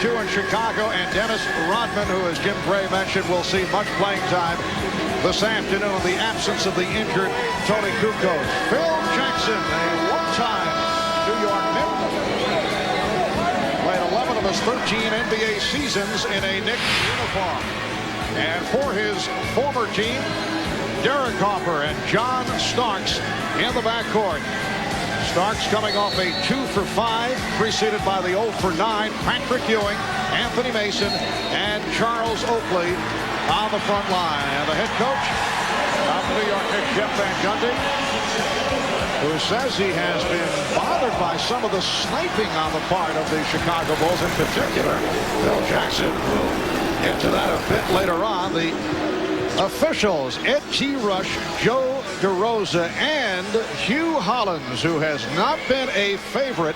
2 in Chicago, and Dennis Rodman, who, as Jim Gray mentioned, will see much playing time this afternoon in the absence of the injured Tony Kukoc. Phil Jackson, a one-time New York Knick, played 11 of his 13 NBA seasons in a Knicks uniform. And for his former team, Derek Harper and John Starks in the backcourt. Starks coming off a 2 for 5, preceded by the 0 for 9. Patrick Ewing, Anthony Mason, and Charles Oakley on the front line. And the head coach of the New York Knicks, Jeff Van Gundy, who says he has been bothered by some of the sniping on the part of the Chicago Bulls, in particular. Phil Jackson will get to that a bit later on. The officials, Ed T. Rush, Joe DeRosa, and Hugh Hollins, who has not been a favorite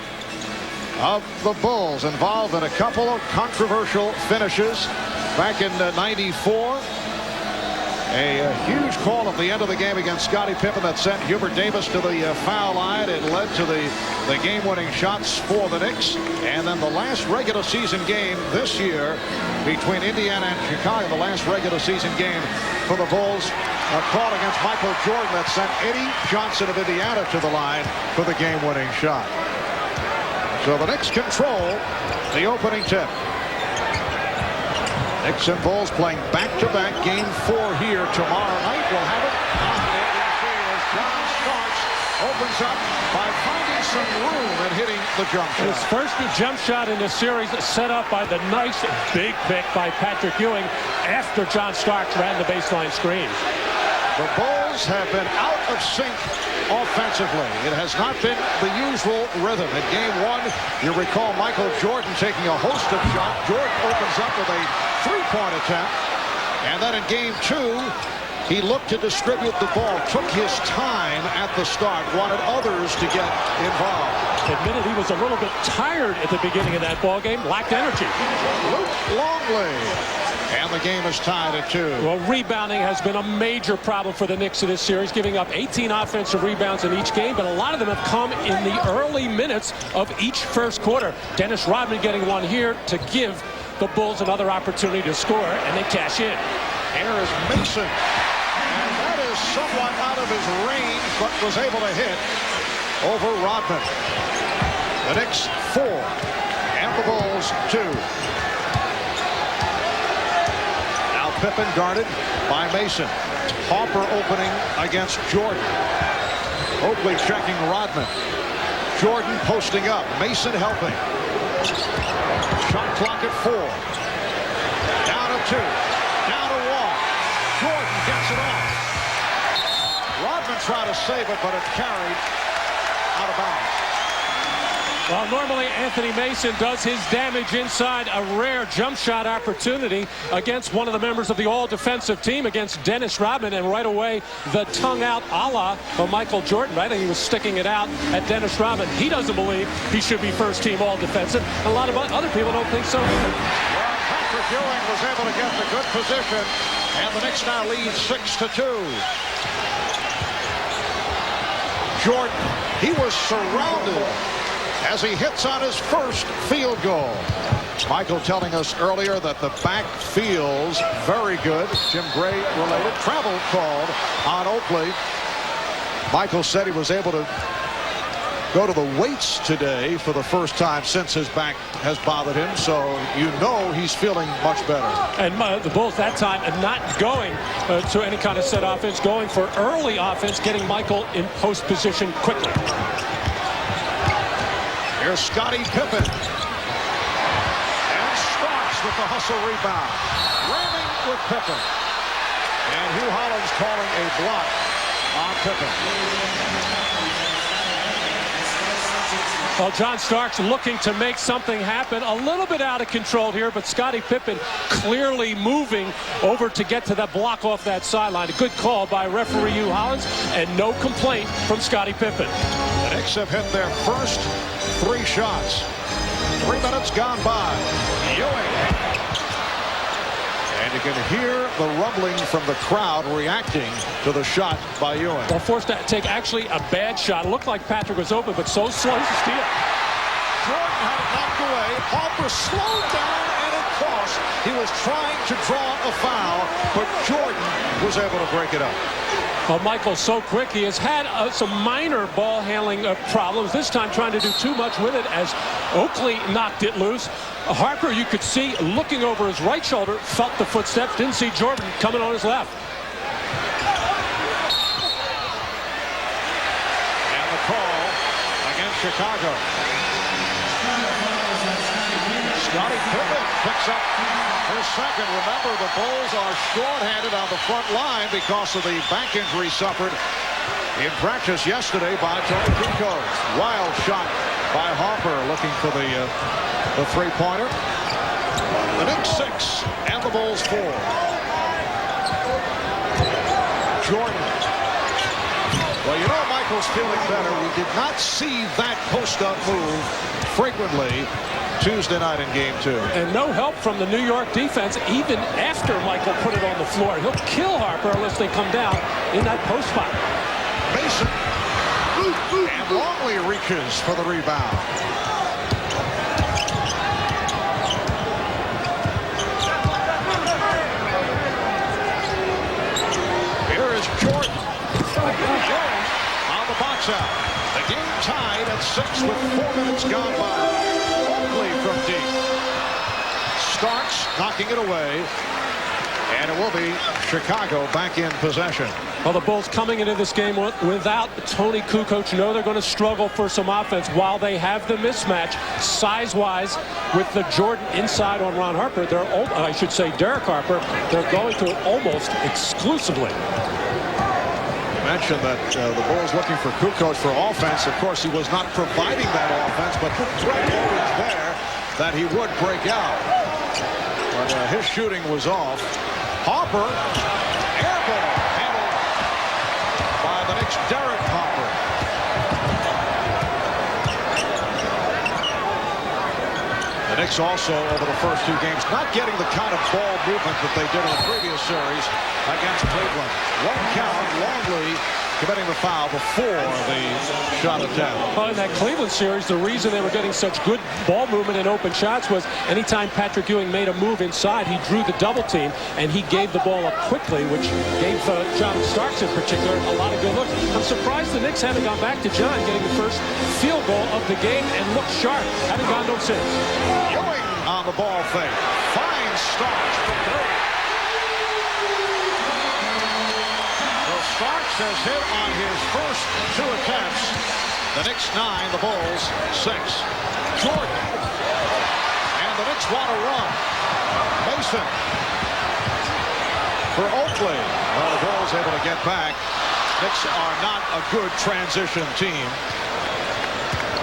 of the Bulls, involved in a couple of controversial finishes back in '94. A huge call at the end of the game against Scottie Pippen that sent Hubert Davis to the foul line. It led to the game-winning shots for the Knicks. And then the last regular season game this year between Indiana and Chicago, the last regular season game for the Bulls, a call against Michael Jordan that sent Eddie Johnson of Indiana to the line for the game-winning shot. So the Knicks control the opening tip. Knicks and Bulls playing back-to-back game 4 here tomorrow night. We'll have it on the as John Starks opens up by finding some room and hitting the jump shot. His first jump shot in the series set up by the nice big pick by Patrick Ewing after John Starks ran the baseline screen. The Bulls have been out of sync offensively. It has not been the usual rhythm. In game 1, you recall Michael Jordan taking a host of shots. Jordan opens up with a three-point attempt. And then in game 2, he looked to distribute the ball, took his time at the start, wanted others to get involved. Admitted he was a little bit tired at the beginning of that ball game, lacked energy. Luke Longley. And the game is tied at 2. Well, rebounding has been a major problem for the Knicks in this series, giving up 18 offensive rebounds in each game, but a lot of them have come in the early minutes of each first quarter. Dennis Rodman getting one here to give the Bulls another opportunity to score, and they cash in. Here is Mason. And that is somewhat out of his range, but was able to hit over Rodman. The Knicks 4, and the Bulls 2. Pippen guarded by Mason. Harper opening against Jordan. Oakley checking Rodman. Jordan posting up. Mason helping. Shot clock at 4. Down to 2. Down to 1. Jordan gets it off. Rodman tried to save it, but it carried out of bounds. Well, normally Anthony Mason does his damage inside a rare jump shot opportunity against one of the members of the all-defensive team, against Dennis Rodman, and right away the tongue-out a la of Michael Jordan. I think he was sticking it out at Dennis Rodman. He doesn't believe he should be first-team all-defensive. A lot of other people don't think so either. Well, Patrick Ewing was able to get the good position, and the Knicks now lead 6-2. Jordan, he was surrounded as he hits on his first field goal. Michael telling us earlier that the back feels very good. Jim Gray related. Travel called on Oakley. Michael said he was able to go to the weights today for the first time since his back has bothered him, so you know he's feeling much better. And the Bulls that time not going to any kind of set offense, going for early offense, getting Michael in post position quickly. Here's Scottie Pippen. And Starks with the hustle rebound. Ramming with Pippen. And Hugh Hollins calling a block on Pippen. Well, John Starks looking to make something happen. A little bit out of control here, but Scottie Pippen clearly moving over to get to that block off that sideline. A good call by referee Hugh Hollins, and no complaint from Scottie Pippen. The Knicks have hit their first 3 shots. 3 minutes gone by. Ewing. And you can hear the rumbling from the crowd reacting to the shot by Ewing. Well, forced to take actually a bad shot. It looked like Patrick was open, but so slow to steal. Jordan had it knocked away. Harper slowed down and it crossed. He was trying to draw a foul, but Jordan was able to break it up. Well, Michael's so quick. He has had some minor ball handling problems. This time trying to do too much with it as Oakley knocked it loose. Harper, you could see, looking over his right shoulder, felt the footsteps, didn't see Jordan coming on his left. And the call against Chicago. Scottie Pippen picks up his second. Remember, the Bulls are shorthanded on the front line because of the back injury suffered in practice yesterday by Tony Kukoc. Wild shot by Harper looking for the three-pointer. The Knicks 6 and the Bulls 4. Jordan. Well, you know Michael's feeling better. We did not see that post-up move frequently Tuesday night in Game 2. And no help from the New York defense even after Michael put it on the floor. He'll kill Harper unless they come down in that post spot. Mason. And Longley reaches for the rebound. Here is Jordan. On the box out. The game tied at 6 with 4 minutes gone by. Oakley from deep. Starks knocking it away. And it will be Chicago back in possession. Well, the Bulls coming into this game without Tony Kukoc. Know they're going to struggle for some offense while they have the mismatch size-wise with the Jordan inside on Ron Harper. I should say Derek Harper. They're going to it almost exclusively. Mentioned that the Bulls looking for Kukoc for offense. Of course, he was not providing that offense, but the threat always there that he would break out. But his shooting was off. Harper, air ball, handled by the Knicks' Derek Harper. The Knicks also, over the first 2 games, not getting the kind of ball movement that they did in the previous series against Cleveland. 1 count, Longley committing the foul before the shot attempt. Well, in that Cleveland series, the reason they were getting such good ball movement and open shots was anytime Patrick Ewing made a move inside, he drew the double team, and he gave the ball up quickly, which gave John Starks in particular a lot of good looks. I'm surprised the Knicks haven't gone back to John getting the first field goal of the game and looked sharp. Haven't gone no since. Ewing on the ball fake. Finds Starks from 3. Starks has hit on his first 2 attempts. The Knicks 9, the Bulls 6. Jordan. And the Knicks want to run. Mason. For Oakley. Well, the Bulls able to get back. Knicks are not a good transition team.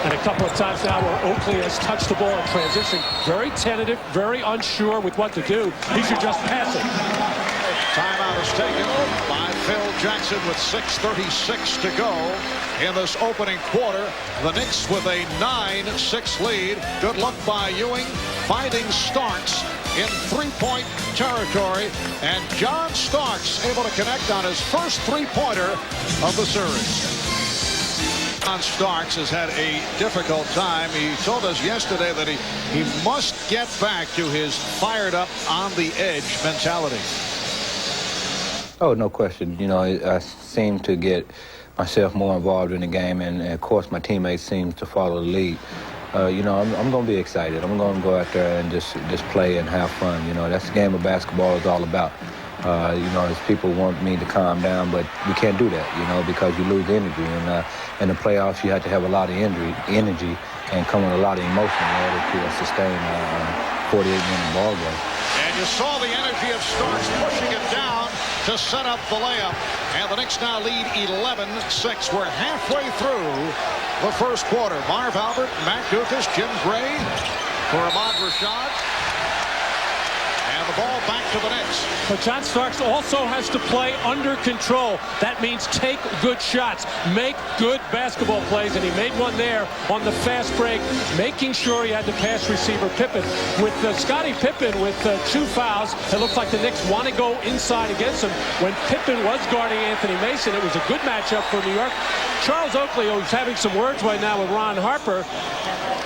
And a couple of times now where Oakley has touched the ball in transition. Very tentative, very unsure with what to do. He should just pass it. Timeout is taken by Phil Jackson with 6:36 to go in this opening quarter. The Knicks with a 9-6 lead. Good luck by Ewing finding Starks in 3-point territory. And John Starks able to connect on his first 3-pointer of the series. John Starks has had a difficult time. He told us yesterday that he must get back to his fired up on the edge mentality. Oh, no question. You know, I seem to get myself more involved in the game, and of course my teammates seem to follow the lead. You know, I'm going to be excited. I'm going to go out there and just play and have fun. You know, that's the game of basketball is all about. You know, as people want me to calm down, but we can't do that, you know, because you lose energy. And in the playoffs, you have to have a lot of energy and come with a lot of emotion in order to sustain a 48-minute ball game. And you saw the energy of Starks pushing it down to set up the layup. And the Knicks now lead 11-6. We're halfway through the first quarter. Marv Albert, Matt Dukas, Jim Gray for Ahmad Rashad. And the ball back to to the Knicks. But John Starks also has to play under control. That means take good shots, make good basketball plays, and he made one there on the fast break, making sure he had the pass receiver Pippen. With Scottie Pippen with 2 fouls, it looks like the Knicks want to go inside against him. When Pippen was guarding Anthony Mason, it was a good matchup for New York. Charles Oakley, who's having some words right now with Ron Harper,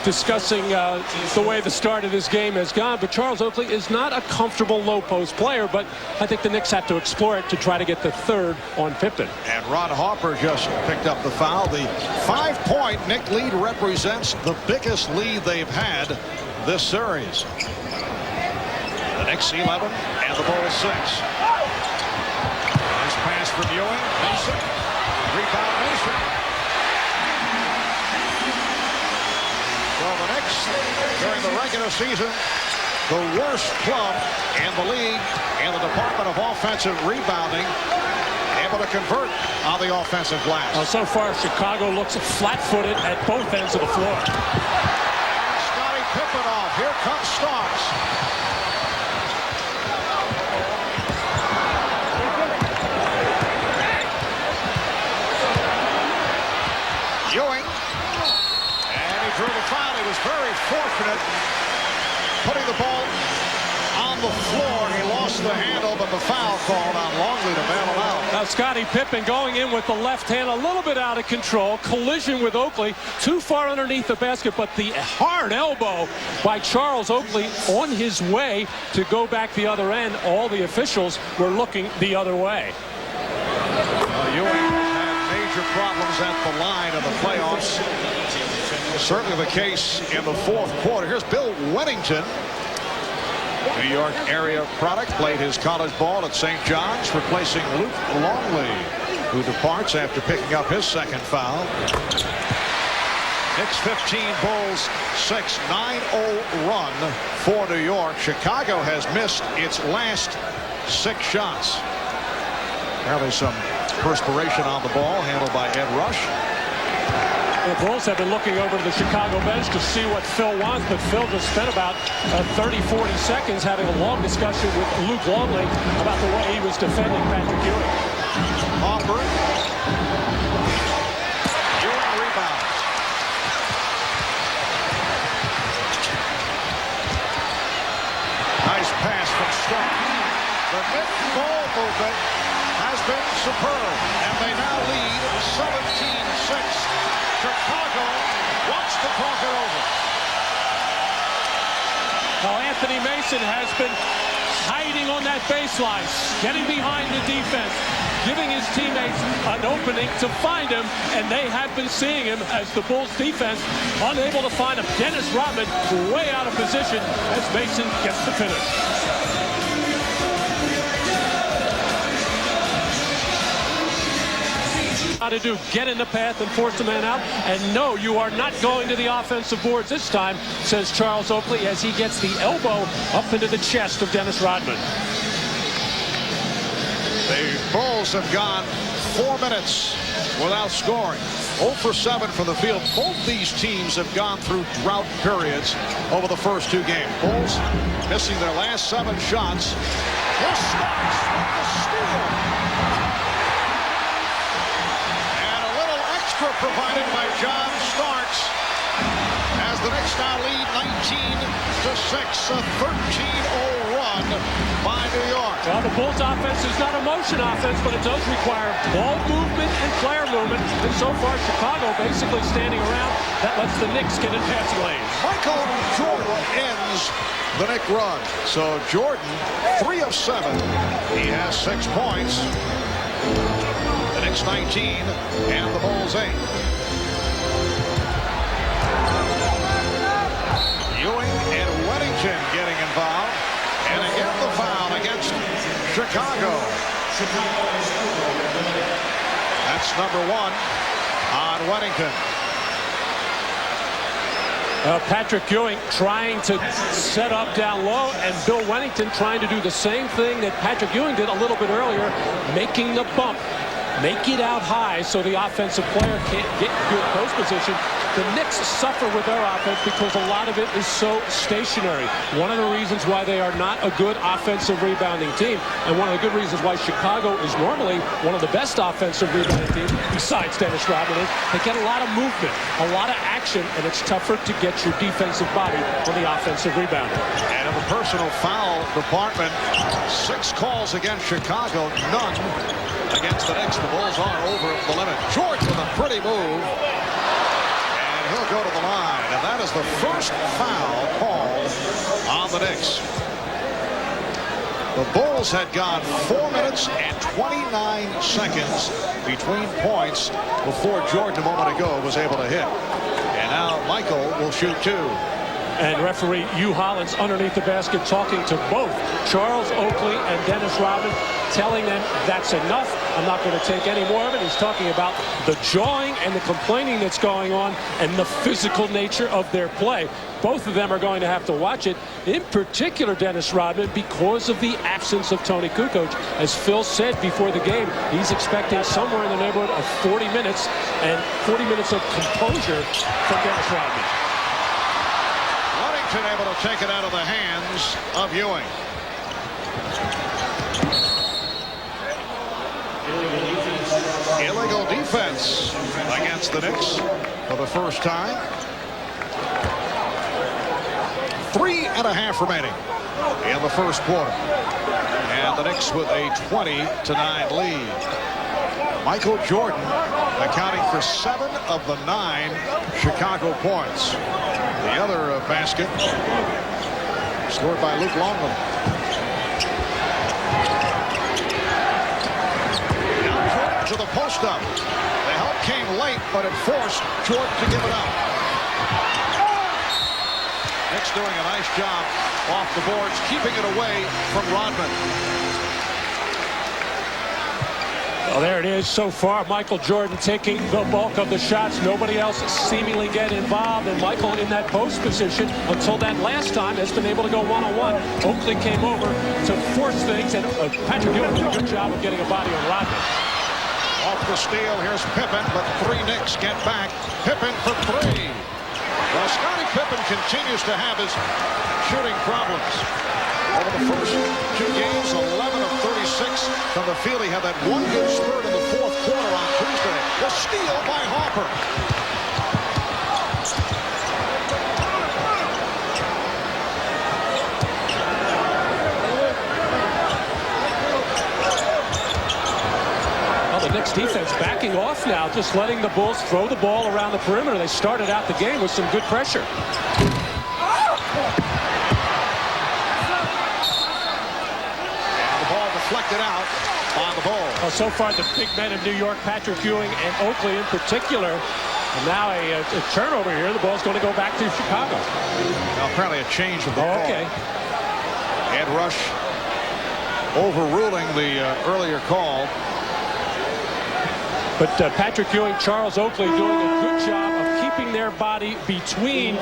discussing the way the start of this game has gone. But Charles Oakley is not a comfortable low-post player, but I think the Knicks have to explore it to try to get the third on Pippen. And Ron Harper just picked up the foul. The 5-point Knick lead represents the biggest lead they've had this series. The Knicks 11 and the Bulls 6. Nice pass from Ewing. Mason. Rebound Mason. Well, the Knicks, during the regular season, the worst club in the league in the department of offensive rebounding, able to convert on the offensive glass. Well, so far, Chicago looks flat-footed at both ends of the floor. Scottie Pippen off. Here comes Starks. Ewing. And he drew the foul. He was very fortunate putting the ball on the floor. He lost the handle, but the foul called on Longley to bail him out. Now Scottie Pippen going in with the left hand a little bit out of control. Collision with Oakley. Too far underneath the basket, but the hard elbow by Charles Oakley on his way to go back the other end. All the officials were looking the other way. Ewing had major problems at the line in the playoffs. Certainly the case in the fourth quarter. Here's Bill Wennington. New York area product, played his college ball at St. John's, replacing Luke Longley, who departs after picking up his second foul. Knicks 15, Bulls 6, 9-0 run for New York. Chicago has missed its last 6 shots. Apparently some perspiration on the ball, handled by Ed Rush. The Bulls have been looking over to the Chicago bench to see what Phil wants, but Phil just spent about 30-40 seconds having a long discussion with Luke Longley about the way he was defending Patrick Ewing. Harper. Ewing rebounds. Nice pass from Stark. The Knicks ball movement has been superb, and they now lead 17-6. Chicago wants to talk it over. Now Anthony Mason has been hiding on that baseline, getting behind the defense, giving his teammates an opening to find him, and they have been seeing him as the Bulls defense unable to find him. Dennis Rodman way out of position as Mason gets the finish. How to do, get in the path and force the man out, and no, you are not going to the offensive boards this time, says Charles Oakley as he gets the elbow up into the chest of Dennis Rodman. The Bulls have gone 4 minutes without scoring. 0 for 7 from the field. Both these teams have gone through drought periods over the first 2 games. Bulls missing their last 7 shots. Here's Starks with the steal. Provided by John Starks as the Knicks now lead 19-6, a 13-0 run by New York. Well, the Bulls offense is not a motion offense, but it does require ball movement and player movement. And so far, Chicago basically standing around. That lets the Knicks get in passing lanes. Michael Jordan ends the Knick run. So Jordan, 3 of 7. He has 6 points. The Knicks 19 and the Bulls 8. Ewing and Wennington getting involved. And again the foul against Chicago. That's number 1 on Wennington. Patrick Ewing trying to set up down low, and Bill Wennington trying to do the same thing that Patrick Ewing did a little bit earlier, making the bump. make it out high so the offensive player can't get good post position. The Knicks suffer with their offense because a lot of it is so stationary. One of the reasons why they are not a good offensive rebounding team, and one of the good reasons why Chicago is normally one of the best offensive rebounding teams, besides Dennis Rodman, is they get a lot of movement, a lot of action, and it's tougher to get your defensive body for the offensive rebounding. And in the personal foul department, 6 calls against Chicago, none against the Knicks. The Bulls are over the limit. George with a pretty move. He'll go to the line, and that is the first foul called on the Knicks. The Bulls had gone 4 minutes and 29 seconds between points before Jordan a moment ago was able to hit. And now Michael will shoot 2. And referee Hugh Hollins underneath the basket talking to both Charles Oakley and Dennis Rodman, telling them that's enough. I'm not going to take any more of it. He's talking about the jawing and the complaining that's going on and the physical nature of their play. Both of them are going to have to watch it. In particular, Dennis Rodman, because of the absence of Tony Kukoc. As Phil said before the game, he's expecting somewhere in the neighborhood of 40 minutes and 40 minutes of composure from Dennis Rodman. Able to take it out of the hands of Ewing. Illegal defense against the Knicks for the first time. 3.5 remaining in the first quarter. And the Knicks with a 20-9 lead. Michael Jordan accounting for 7 of the 9 Chicago points. The other basket scored by Luke Longley. Now Jordan to the post up. The help came late, but it forced Jordan to give it up. Knicks doing a nice job off the boards, keeping it away from Rodman. Well, there it is so far. Michael Jordan taking the bulk of the shots. Nobody else seemingly get involved. And Michael in that post position until that last time has been able to go one-on-one. Oakley came over to force things, and Patrick Ewing did a good job of getting a body on Rodman. Off the steal, here's Pippen, but 3 Knicks get back. Pippen for 3. Well, Scottie Pippen continues to have his shooting problems. Over the first 2 games, 11 of 36 from the field. He had that one good spurt in the 4th quarter on Tuesday. The steal by Harper. Well, the Knicks defense backing off now, just letting the Bulls throw the ball around the perimeter. They started out the game with some good pressure. Deflected out on the ball. Well, so far, the big men of New York, Patrick Ewing and Oakley in particular. And now a turnover here. The ball's going to go back to Chicago. Now, apparently a change of the ball. Okay. Ed Rush overruling the earlier call. But Patrick Ewing, Charles Oakley doing a good job of keeping their body between,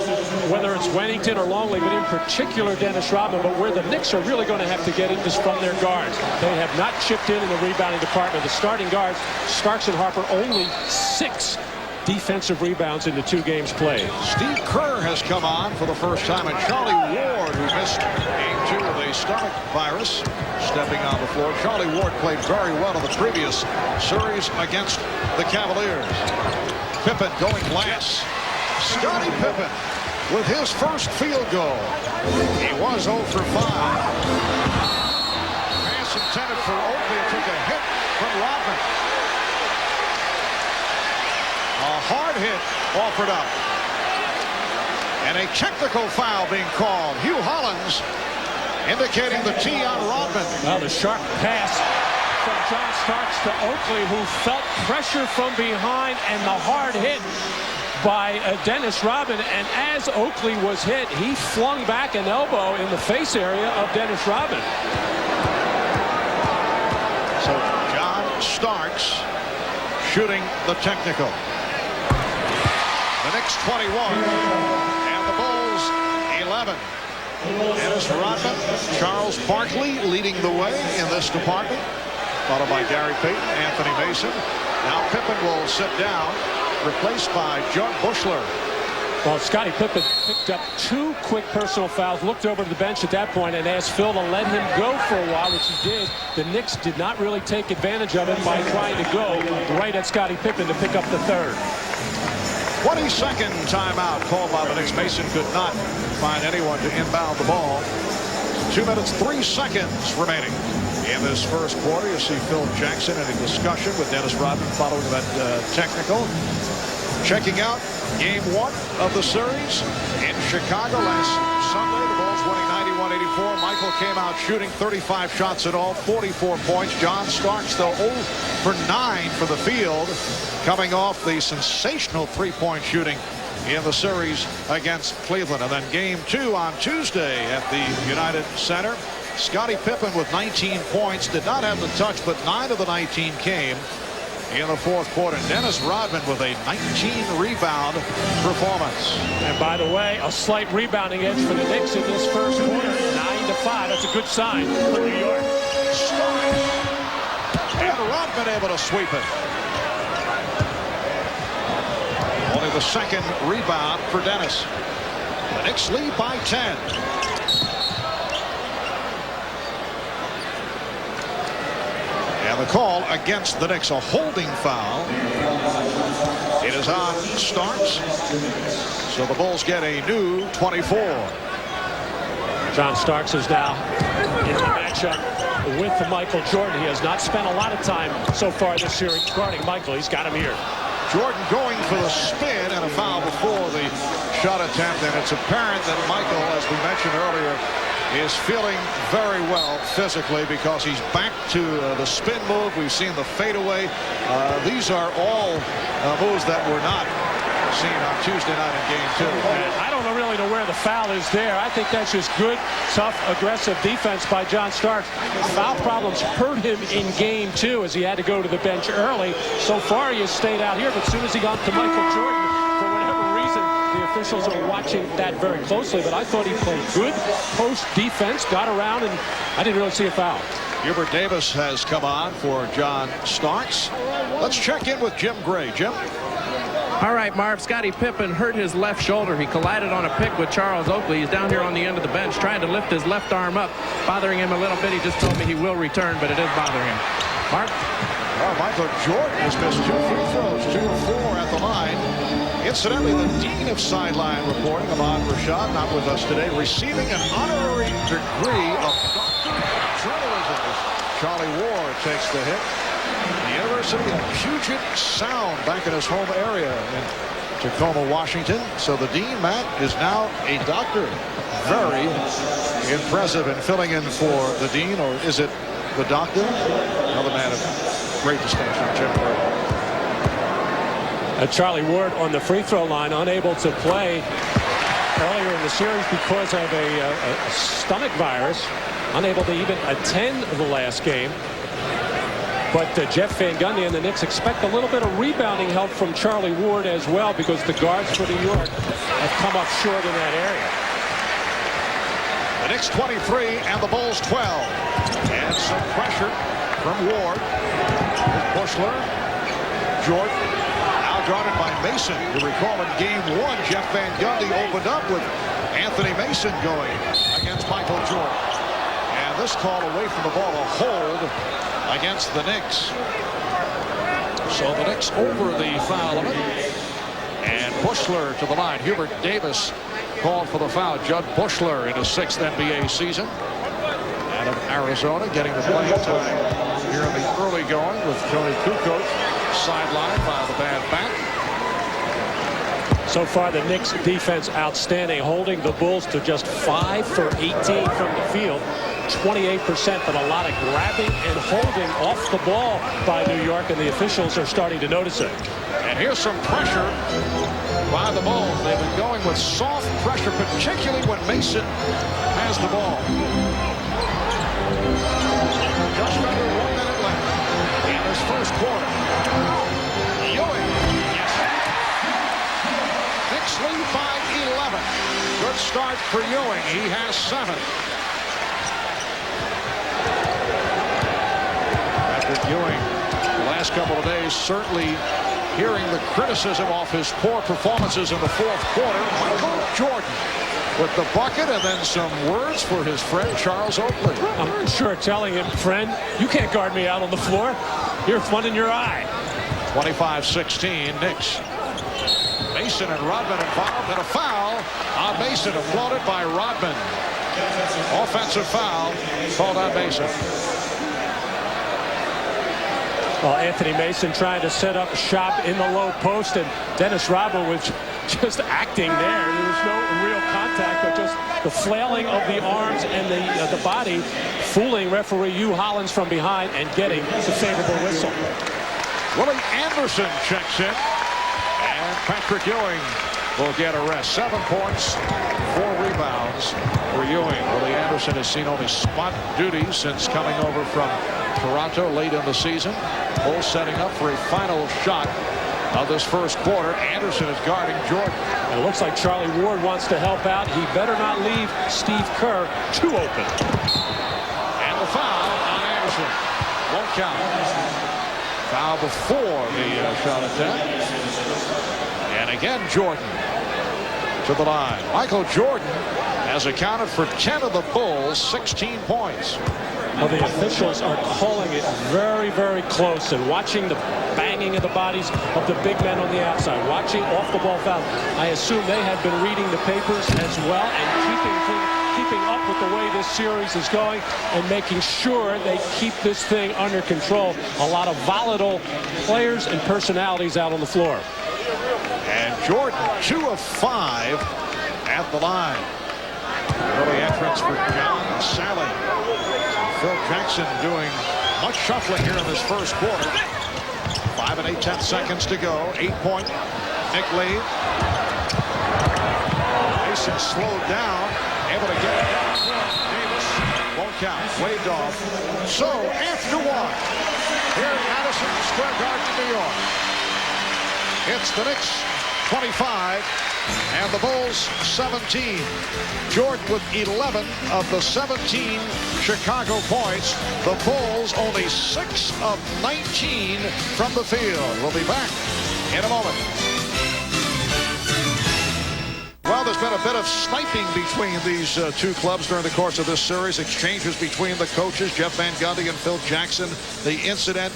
whether it's Wennington or Longley, but in particular Dennis Rodman. But where the Knicks are really going to have to get it is from their guards. They have not chipped in the rebounding department. The starting guards, Starks and Harper, only 6 defensive rebounds in the 2 games played. Steve Kerr has come on for the first time, and Charlie Ward, who missed game 2 with a stomach virus, stepping on the floor. Charlie Ward played very well in the previous series against the Cavaliers. Pippen going glass. Scottie Pippen with his first field goal. He was 0 for 5. Pass intended for Oakley. Took a hit from Rodman. A hard hit offered up. And a technical foul being called. Hugh Hollins indicating the T on Rodman. Well, the sharp pass from John Starks to Oakley, who felt pressure from behind, and the hard hit by Dennis Rodman. And as Oakley was hit, he flung back an elbow in the face area of Dennis Rodman. So John Starks shooting the technical. The Knicks 21 and the Bulls 11. Dennis Rodman, Charles Barkley leading the way in this department. followed by Gary Payton, Anthony Mason. Now Pippen will sit down, replaced by Judd Bushler. Well, Scottie Pippen picked up 2 quick personal fouls, looked over to the bench at that point and asked Phil to let him go for a while, which he did. The Knicks did not really take advantage of it by trying to go right at Scottie Pippen to pick up the 3rd. 22nd timeout called by the Knicks. Mason could not find anyone to inbound the ball. 2 minutes, 3 seconds remaining in this first quarter. You see Phil Jackson in a discussion with Dennis Rodman following that technical. Checking out game 1 of the series in Chicago last Sunday. The Bulls winning 91-84. Michael came out shooting 35 shots in all, 44 points. John Starks, though, 0 for 9 for the field, coming off the sensational 3-point shooting in the series against Cleveland. And then game 2 on Tuesday at the United Center. Scottie Pippen with 19 points, did not have the touch, but 9 of the 19 came in the 4th quarter. Dennis Rodman with a 19-rebound performance. And by the way, a slight rebounding edge for the Knicks in this first quarter, 9-5. That's a good sign for New York. And Rodman able to sweep it. Only the 2nd rebound for Dennis. The Knicks lead by 10. And the call against the Knicks, a holding foul. It is on Starks. So the Bulls get a new 24. John Starks is now in the matchup with Michael Jordan. He has not spent a lot of time so far this series guarding Michael. He's got him here. Jordan going for the spin and a foul before the shot attempt. And it's apparent that Michael, as we mentioned earlier, is feeling very well physically because he's back to the spin move. We've seen the fadeaway. These are all moves that were not seen on Tuesday night in game 2. And I don't really know where the foul is there. I think that's just good, tough, aggressive defense by John Starks. Foul problems hurt him in game 2 as he had to go to the bench early. So far he has stayed out here, but as soon as he got to Michael Jordan, for whatever reason, the officials are watching that very closely, but I thought he played good post defense, got around, and I didn't really see a foul. Hubert Davis has come on for John Starks. Let's check in with Jim Gray. Jim? All right, Marv, Scottie Pippen hurt his left shoulder. He collided on a pick with Charles Oakley. He's down here on the end of the bench trying to lift his left arm up, bothering him a little bit. He just told me he will return, but it is bothering him. Mark? Well, Michael Jordan has missed 2 free throws, 2 of 4 at the line. Incidentally, the dean of sideline reporting, Ahmad Rashad, not with us today, receiving an honorary degree of doctor of journalism. Charlie Ward takes the hit. The University of Puget Sound back in his home area in Tacoma, Washington. So the dean, Matt, is now a doctor. Very impressive in filling in for the dean, or is it the doctor? Another man of great distinction, Jim Gray. Charlie Ward on the free throw line, unable to play earlier in the series because of a stomach virus, unable to even attend the last game. But Jeff Van Gundy and the Knicks expect a little bit of rebounding help from Charlie Ward as well, because the guards for New York have come up short in that area. The Knicks 23 and the Bulls 12. And some pressure from Ward. Bushler. Jordan. Now guarded by Mason. You recall in game 1, Jeff Van Gundy opened up with Anthony Mason going against Michael Jordan. And this call away from the ball, a hold against the Knicks. So the Knicks over the foul limit. And Bushler to the line. Hubert Davis called for the foul. Judd Bushler in his 6th NBA season. Out of Arizona, getting the playing time here in the early going with Tony Kukoc sidelined by the bad back. So far, the Knicks defense outstanding, holding the Bulls to just 5 for 18 from the field. 28%, but a lot of grabbing and holding off the ball by New York, and the officials are starting to notice it. And here's some pressure by the Bulls. They've been going with soft pressure, particularly when Mason has the ball. Just under 1 minute left in this first quarter. Ewing. Yes. Knicks lead by 11. Good start for Ewing. He has 7. last couple of days, certainly hearing the criticism off his poor performances in the fourth quarter. Michael Jordan with the bucket, and then some words for his friend Charles Oakley. I'm sure telling him, friend, you can't guard me out on the floor. You're fun in your eye. 25-16 Knicks. Mason and Rodman involved, and a foul on Mason, applauded by Rodman. Offensive foul called on Mason. Well, Anthony Mason trying to set up shop in the low post, and Dennis Rodman was just acting there. There was no real contact, but just the flailing of the arms and the body, fooling referee Hugh Hollins from behind and getting the favorable whistle. Willie Anderson checks in, and Patrick Ewing will get a rest. 7 points, 4 rebounds for Ewing. Willie Anderson has seen only spot duty since coming over from Toronto late in the season. Bulls setting up for a final shot of this first quarter. Anderson is guarding Jordan. It looks like Charlie Ward wants to help out. He better not leave Steve Kerr too open. And the foul on Anderson won't count. Foul before the shot attempt. And again, Jordan to the line. Michael Jordan has accounted for 10 of the Bulls' 16 points. Well, the officials are calling it very, very close, and watching the banging of the bodies of the big men on the outside, watching off-the-ball fouls. I assume they have been reading the papers as well and keeping up with the way this series is going and making sure they keep this thing under control. A lot of volatile players and personalities out on the floor. And Jordan 2 of 5 at the line. Early entrance for John Sally. Phil Jackson doing much shuffling here in this first quarter. 5 and 8/10 seconds to go. 8-point Knick lead. Mason slowed down, able to get it down. Davis won't count. Waved off. So after 1 here at Madison Square Garden, New York. It's the Knicks 25 and the Bulls 17. Jordan with 11 of the 17 Chicago points. The Bulls only 6 of 19 from the field. We'll be back in a moment. Well, there's been a bit of sniping between these two clubs during the course of this series. Exchanges between the coaches, Jeff Van Gundy and Phil Jackson. The incident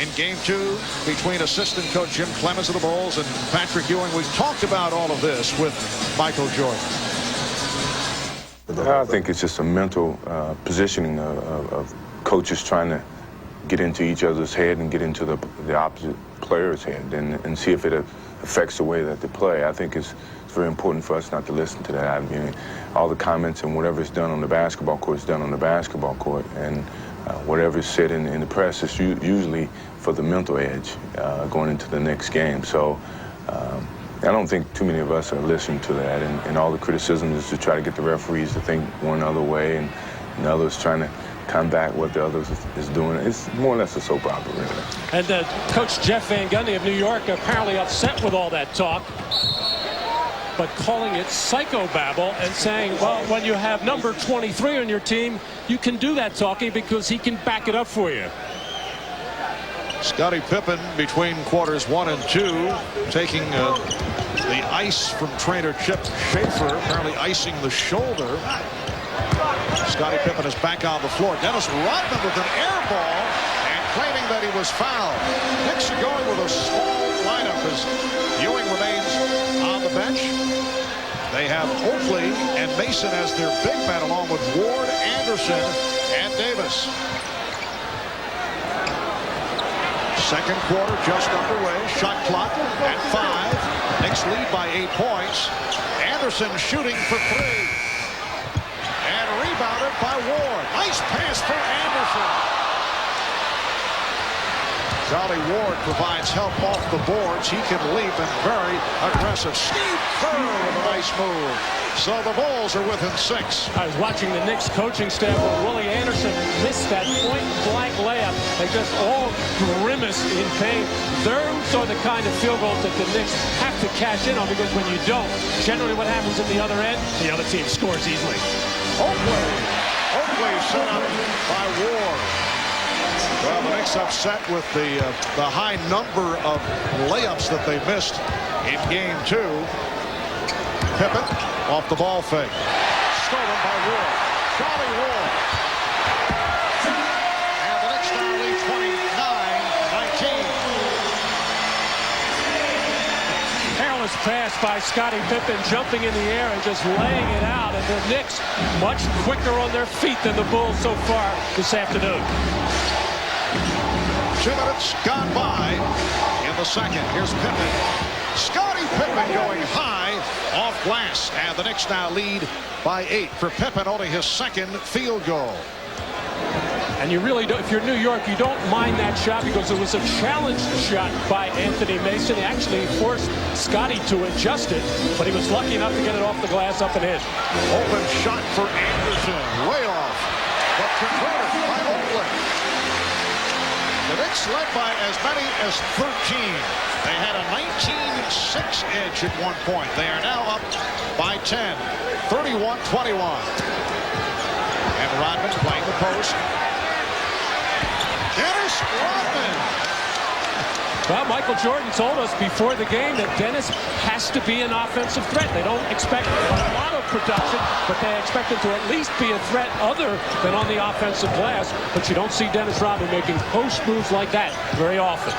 in Game 2 between assistant coach Jim Clemens of the Bulls and Patrick Ewing. We've talked about all of this with Michael Jordan. I think it's just a mental positioning of coaches trying to get into each other's head and get into the opposite player's head and see if it affects the way that they play. I think it's very important for us not to listen to that. I mean, all the comments and whatever is done on the basketball court is done on the basketball court, and whatever is said in the press is usually for the mental edge going into the next game. So I don't think too many of us are listening to that, and all the criticism is to try to get the referees to think one other way, and others trying to combat what the others is doing. It's more or less a soap opera, really. And Coach Jeff Van Gundy of New York apparently upset with all that talk, but calling it psychobabble and saying, well, when you have number 23 on your team, you can do that talking because he can back it up for you. Scottie Pippen between quarters 1 and 2, taking the ice from trainer Chip Schaefer, apparently icing the shoulder. Scottie Pippen is back on the floor. Dennis Rodman with an air ball and claiming that he was fouled. Knicks are going with a small lineup as Ewing remains on the bench. They have Oakley and Mason as their big men, along with Ward, Anderson, and Davis. Second quarter just underway. Shot clock at 5. Knicks lead by 8 points. Anderson shooting for 3. And rebounded by Ward. Nice pass for Anderson. Charlie Ward provides help off the boards. He can leap and very aggressive. Steve Kerr with a nice move. So the Bulls are within 6. I was watching the Knicks coaching staff where Willie Anderson missed that point-blank layup. They just all grimaced in pain. Those are the kind of field goals that the Knicks have to cash in on, because when you don't, generally what happens at the other end, the other team scores easily. Oakley set up by Ward. Well, the Knicks upset with the high number of layups that they missed in game 2. Pippen off the ball fake. Stolen by Ward. Charlie Ward. And the Knicks now lead 29-19. Careless pass by Scottie Pippen, jumping in the air and just laying it out. And the Knicks much quicker on their feet than the Bulls so far this afternoon. 2 minutes gone by in the second. Here's Pippen. Scottie Pippen going high off glass. And the Knicks now lead by 8 for Pippen, only his second field goal. And you really don't, if you're New York, you don't mind that shot because it was a challenge shot by Anthony Mason. He actually forced Scottie to adjust it, but he was lucky enough to get it off the glass up and in. Open shot for Anderson. Way off. But converted by Oakland. The Knicks led by as many as 13. They had a 19-6 edge at one point. They are now up by 10. 31-21. And Rodman playing the post. Dennis Rodman. Well, Michael Jordan told us before the game that Dennis has to be an offensive threat. They don't expect a lot of production, but they expect him to at least be a threat other than on the offensive glass. But you don't see Dennis Rodman making post moves like that very often.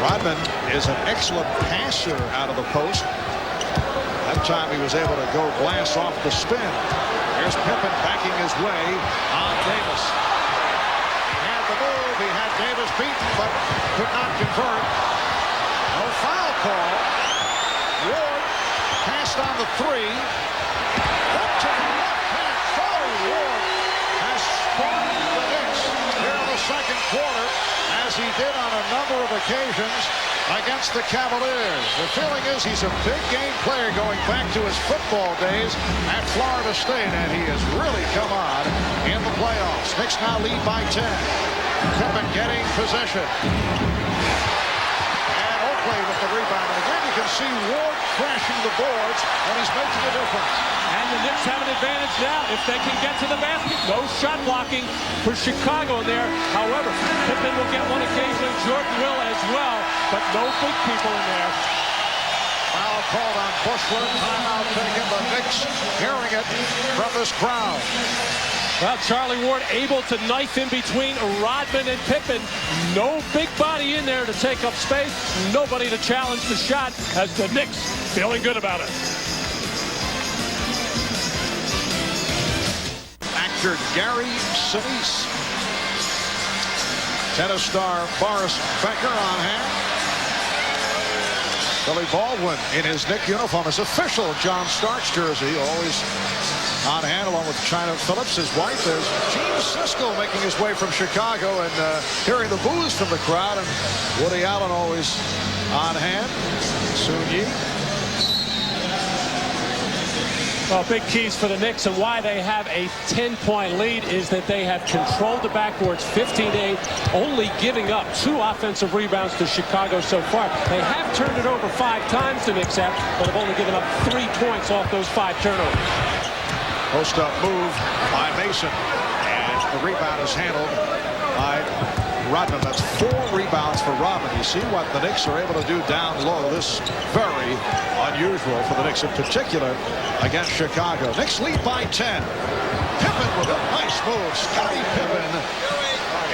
Rodman is an excellent passer out of the post. That time he was able to go glass off the spin. Here's Pippen backing his way on Davis. And the move, he had Davis beaten, but could not convert. No foul call. Ward passed on the 3. Up to the left hand. Charlie Ward has spawned the Knicks here in the second quarter, as he did on a number of occasions against the Cavaliers. The feeling is he's a big game player going back to his football days at Florida State, and he has really come on in the playoffs. Knicks now lead by 10. Pippen getting possession. And Oakley with the rebound. And again, you can see Ward crashing the boards, and he's making a difference. And the Knicks have an advantage now if they can get to the basket. No shot blocking for Chicago there. However, Pippen will get one occasionally. Jordan will as well, but no big people in there. Foul called on Bushler. Timeout taken. The Knicks hearing it from this crowd. Well, Charlie Ward able to knife in between Rodman and Pippen. No big body in there to take up space. Nobody to challenge the shot, as the Knicks feeling good about it. Actor Gary Sinise. Tennis star Boris Becker on hand. Billy Baldwin in his Knick uniform. His official John Starks jersey, always on hand, along with China Phillips, his wife. There's Gene Siskel making his way from Chicago and hearing the boos from the crowd. And Woody Allen always on hand. Soon Yi. Well, big keys for the Knicks and why they have a 10-point lead is that they have controlled the backboards 15-8, only giving up 2 offensive rebounds to Chicago so far. They have turned it over 5 times, the Knicks have, but have only given up 3 points off those 5 turnovers. Post-up move by Mason, and the rebound is handled by Rodman. That's 4 rebounds for Rodman. You see what the Knicks are able to do down low. This very unusual for the Knicks in particular against Chicago. Knicks lead by 10. Pippen with a nice move. Scottie Pippen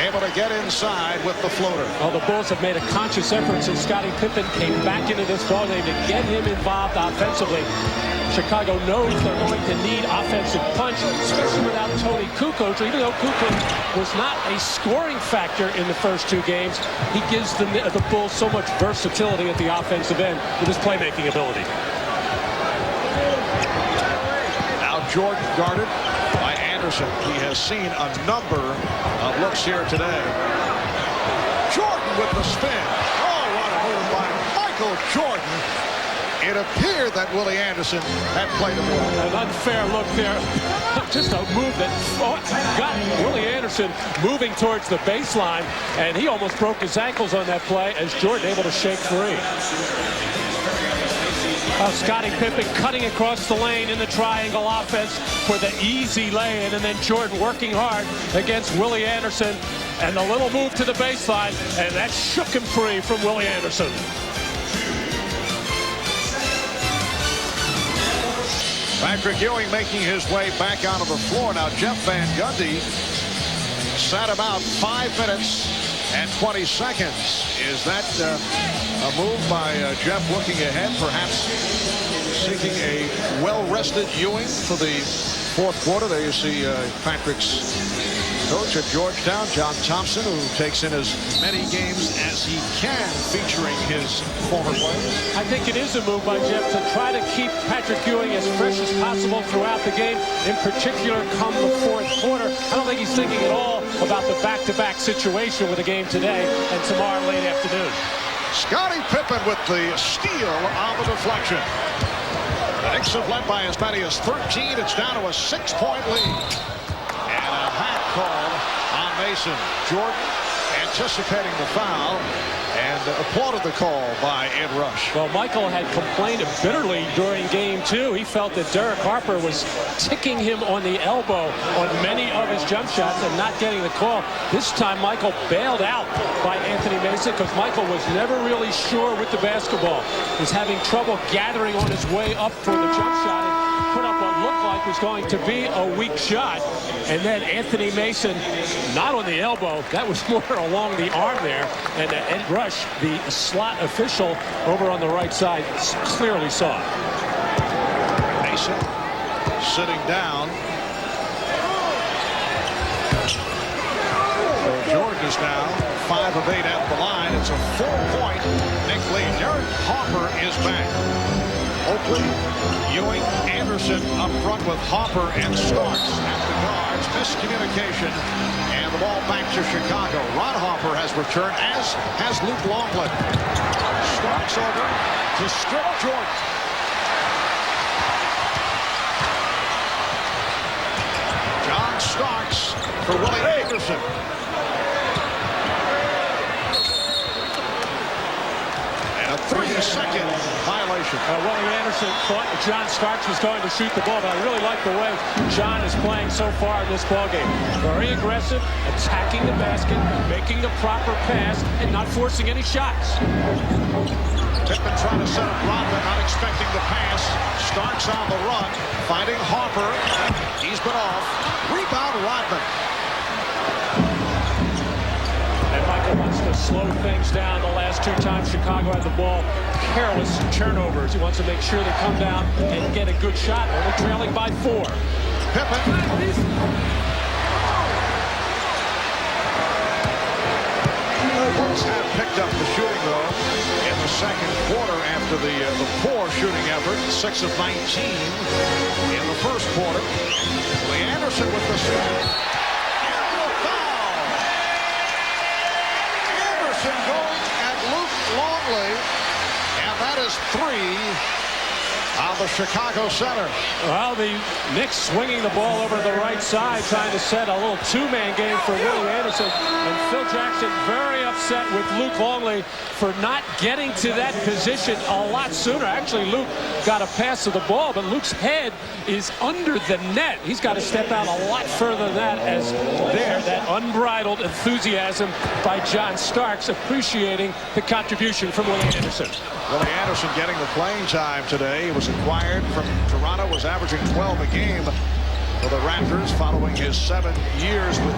able to get inside with the floater. Well, the Bulls have made a conscious effort since Scottie Pippen came back into this ballgame to get him involved offensively. Chicago knows they're going to need offensive punch, especially without Tony Kukoc. Even though Kukoc was not a scoring factor in the first 2 games, he gives the Bulls so much versatility at the offensive end with his playmaking ability. Now Jordan guarded by Anderson. He has seen a number of looks here today. Jordan with the spin. Oh, what a move by Michael Jordan. It appeared that Willie Anderson had played him well. An unfair look there. Just a move that got Willie Anderson moving towards the baseline, and he almost broke his ankles on that play as Jordan able to shake free. Scottie Pippen cutting across the lane in the triangle offense for the easy lay-in, and then Jordan working hard against Willie Anderson. and a little move to the baseline, and that shook him free from Willie Anderson. Patrick Ewing making his way back onto the floor. Now Jeff Van Gundy sat about 5 minutes and 20 seconds. Is that a move by Jeff looking ahead, perhaps seeking a well-rested Ewing for the fourth quarter? There you see Patrick's coach at Georgetown, John Thompson, who takes in as many games as he can featuring his former players. I think it is a move by Jeff to try to keep Patrick Ewing as fresh as possible throughout the game, in particular come the fourth quarter. I don't think he's thinking at all about the back-to-back situation with the game today and tomorrow late afternoon. Scottie Pippen with the steal on the deflection. The Knicks have led by as many as 13. It's down to a 6-point lead. And a hack called on Mason. Jordan anticipating the foul and applauded the call by Ed Rush. Well, Michael had complained bitterly during game 2. He felt that Derek Harper was ticking him on the elbow on many of his jump shots and not getting the call. This time Michael bailed out by Anthony Mason because Michael was never really sure with the basketball. He was having trouble gathering on his way up for the jump shot and put up what looked like was going to be a weak shot. And then Anthony Mason, not on the elbow, that was more along the arm there. And Ed Rush, the slot official over on the right side, clearly saw it. Mason sitting down. So Jordan is now 5 of 8 at the line. It's a 4-point Knick lead. Derek Harper is back. Oakley, Ewing, Anderson up front with Harper and Starks at the guards. Miscommunication, and the ball back to Chicago. Ron Harper has returned, as has Luke Longley. Starks over to strip Jordan. John Starks for Willie Anderson. And a 3-second violation. Willie Anderson thought John Starks was going to shoot the ball, but I really like the way John is playing so far in this ballgame. Very aggressive, attacking the basket, making the proper pass, and not forcing any shots. Pippen trying to set up Rodman, not expecting the pass. Starks on the run, finding Harper. He's been off. Rebound Rodman. And Michael wants to slow things down. The last 2 times Chicago had the ball, careless turnovers. He wants to make sure they come down and get a good shot, only trailing by 4. Pippen. Knicks have picked up the shooting, though, in the second quarter after the poor shooting effort. 6 of 19 in the first quarter. Lee Anderson with the steal. And the foul. Anderson going at Luke Longley. And that is 3 on the Chicago center. Well, the Knicks swinging the ball over to the right side, trying to set a little 2-man game for Willie Anderson. And Phil Jackson very upset with Luke Longley for not getting to that position a lot sooner. Actually, Luke got a pass of the ball, but Luke's head is under the net. He's got to step out a lot further than that, as there, that unbridled enthusiasm by John Starks, appreciating the contribution from Willie Anderson. Willie Anderson getting the playing time today. He was acquired from Toronto, was averaging 12 a game for the Raptors following his 7 years with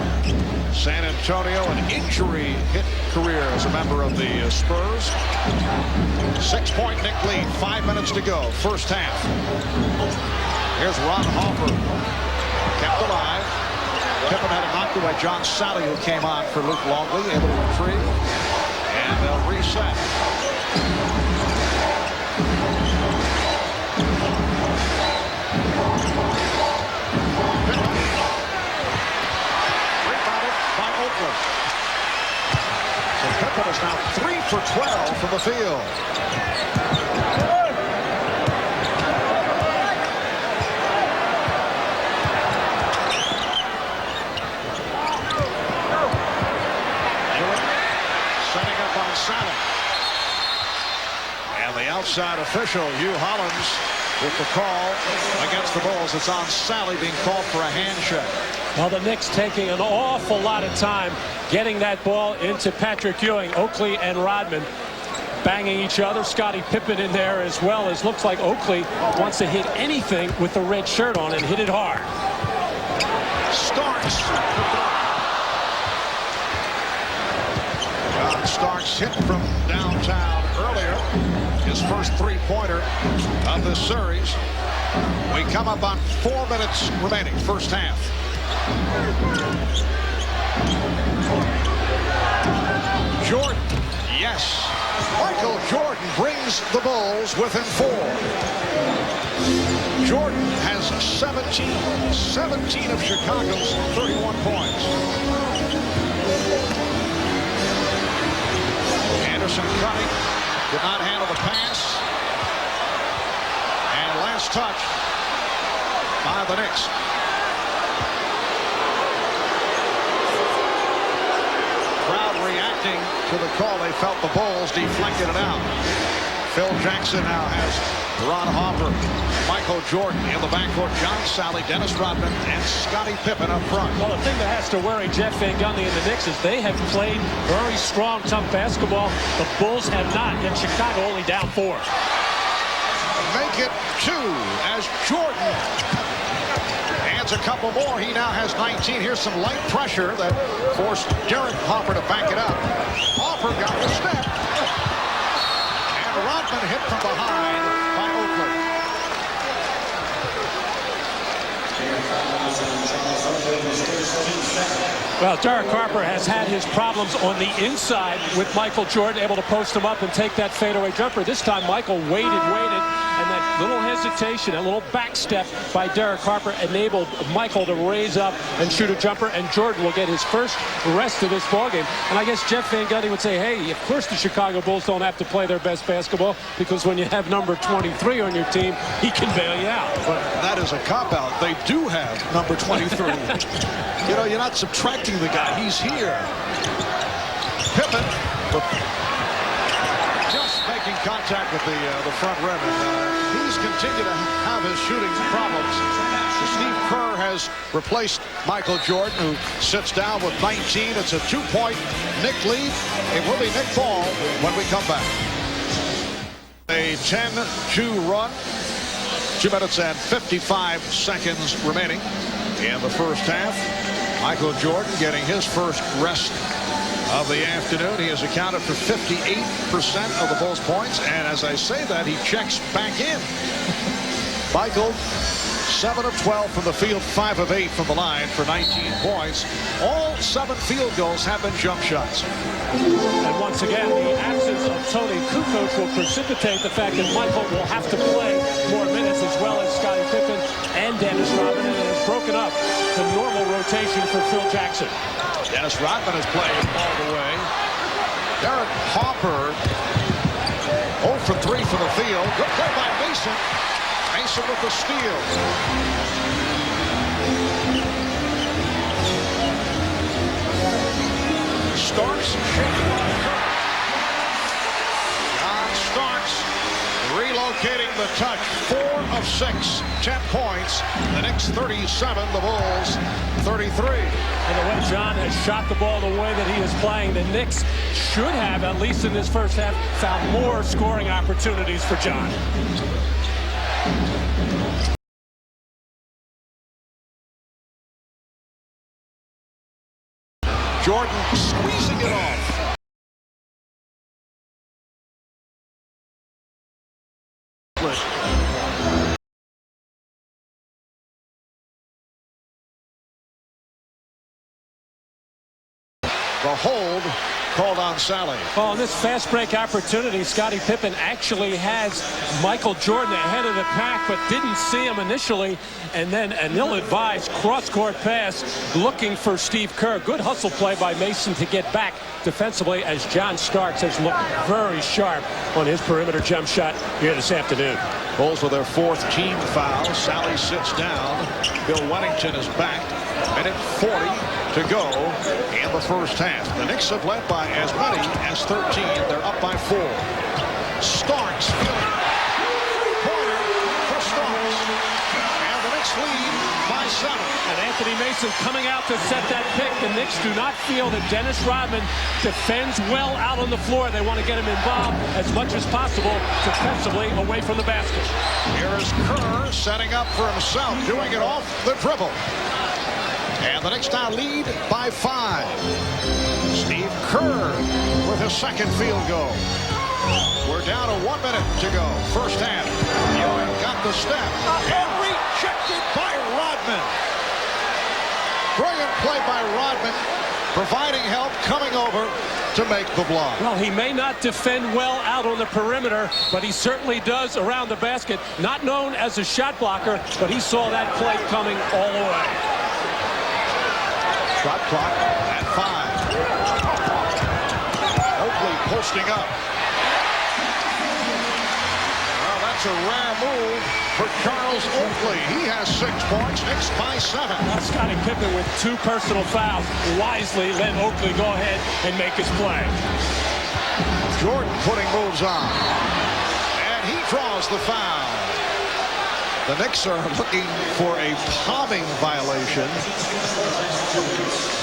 San Antonio, an injury-hit career as a member of the Spurs. 6-point Knick lead, 5 minutes to go, first half. Here's Ron Harper, kept alive. Pippen had it knocked away. John Sally, who came on for Luke Longley, able to retrieve, and they'll reset. Rebounded by Oakland. So Pippen is now 3 for 12 from the field. Setting up on Sally. And the outside official, Hugh Hollins, with the call against the Bulls. It's on Sally being called for a handshake. Well, the Knicks taking an awful lot of time getting that ball into Patrick Ewing. Oakley and Rodman banging each other. Scottie Pippen in there as well, as looks like Oakley wants to hit anything with the red shirt on and hit it hard. Starks. John Starks hit from downtown earlier. His first three-pointer of this series. We come up on 4 minutes remaining, first half. Jordan, yes. Michael Jordan brings the Bulls within 4. Jordan has 17 of Chicago's 31 points. Anderson cutting, did not handle the pass. And last touch by the Knicks. Crowd reacting to the call. They felt the Bulls deflected it out. Phil Jackson now has Ron Harper, Michael Jordan in the backcourt, John Sally, Dennis Rodman, and Scottie Pippen up front. Well, the thing that has to worry Jeff Van Gundy and the Knicks is they have played very strong, tough basketball. The Bulls have not, and Chicago only down 4. Make it 2 as Jordan adds a couple more. He now has 19. Here's some light pressure that forced Derek Harper to back it up. Harper got the step. And Rodman hit from behind by Oakley. Well, Derek Harper has had his problems on the inside with Michael Jordan, able to post him up and take that fadeaway jumper. This time, Michael waited, and that little hesitation, a little back step by Derek Harper enabled Michael to raise up and shoot a jumper, and Jordan will get his first rest of this ballgame. And I guess Jeff Van Gundy would say, hey, of course the Chicago Bulls don't have to play their best basketball, because when you have number 23 on your team, he can bail you out. But that is a cop-out. They do have number 23. You know, you're not subtracting the guy. He's here. Pippen just making contact with the front rim. He's continued to have his shooting problems. Steve Kerr has replaced Michael Jordan, who sits down with 19. It's a 2-point Knick lead. It will be Knick ball when we come back. A 10-2 run. 2 minutes and 55 seconds remaining in the first half. Michael Jordan getting his first rest of the afternoon. He has accounted for 58% of the Bulls' points, and as I say that, he checks back in. Michael, 7 of 12 from the field, 5 of 8 from the line for 19 points. All 7 field goals have been jump shots. And once again, the absence of Tony Kukoc will precipitate the fact that Michael will have to play more minutes, as well as Scottie Pippen and Dennis Rodman, and has broken up the normal rotation for Phil Jackson. Dennis Rodman has played all the way. Derek Harper 0 for 3 from the field. Good play by Mason. Mason with the steal. Starks. John Starks relocating the touch. 4 of 6, 10 points. The Knicks 37, the Bulls 33. And the way John has shot the ball the way that he is playing, the Knicks should have, at least in this first half, found more scoring opportunities for John. Jordan squeezing it off. The hold called on Sally. Well, in this fast break opportunity, Scottie Pippen actually has Michael Jordan ahead of the pack, but didn't see him initially. And then an ill-advised cross-court pass looking for Steve Kerr. Good hustle play by Mason to get back defensively, as John Starks has looked very sharp on his perimeter jump shot here this afternoon. Bulls with their 4th team foul. Sally sits down. Bill Wennington is back. Minute 40 to go in the first half. The Knicks have led by as many as 13. They're up by 4. Starks feeling. Corner for 7. And Anthony Mason coming out to set that pick. The Knicks do not feel that Dennis Rodman defends well out on the floor. They want to get him involved as much as possible defensively away from the basket. Here is Kerr setting up for himself, doing it off the dribble. And the Knicks now lead by 5. Steve Kerr with his second field goal. We're down to 1 minute to go. First half. Ewing got the step and rejected by Rodman. Brilliant play by Rodman, providing help, coming over to make the block. Well, he may not defend well out on the perimeter, but he certainly does around the basket. Not known as a shot blocker, but he saw that play coming all the way. Shot clock at 5. Oakley posting up. Well, that's a rare move for Charles Oakley. He has 6 points. Knicks by 7. Now Scottie Pippen with 2 personal fouls wisely let Oakley go ahead and make his play. Jordan putting moves on. And he draws the foul. The Knicks are looking for a palming violation.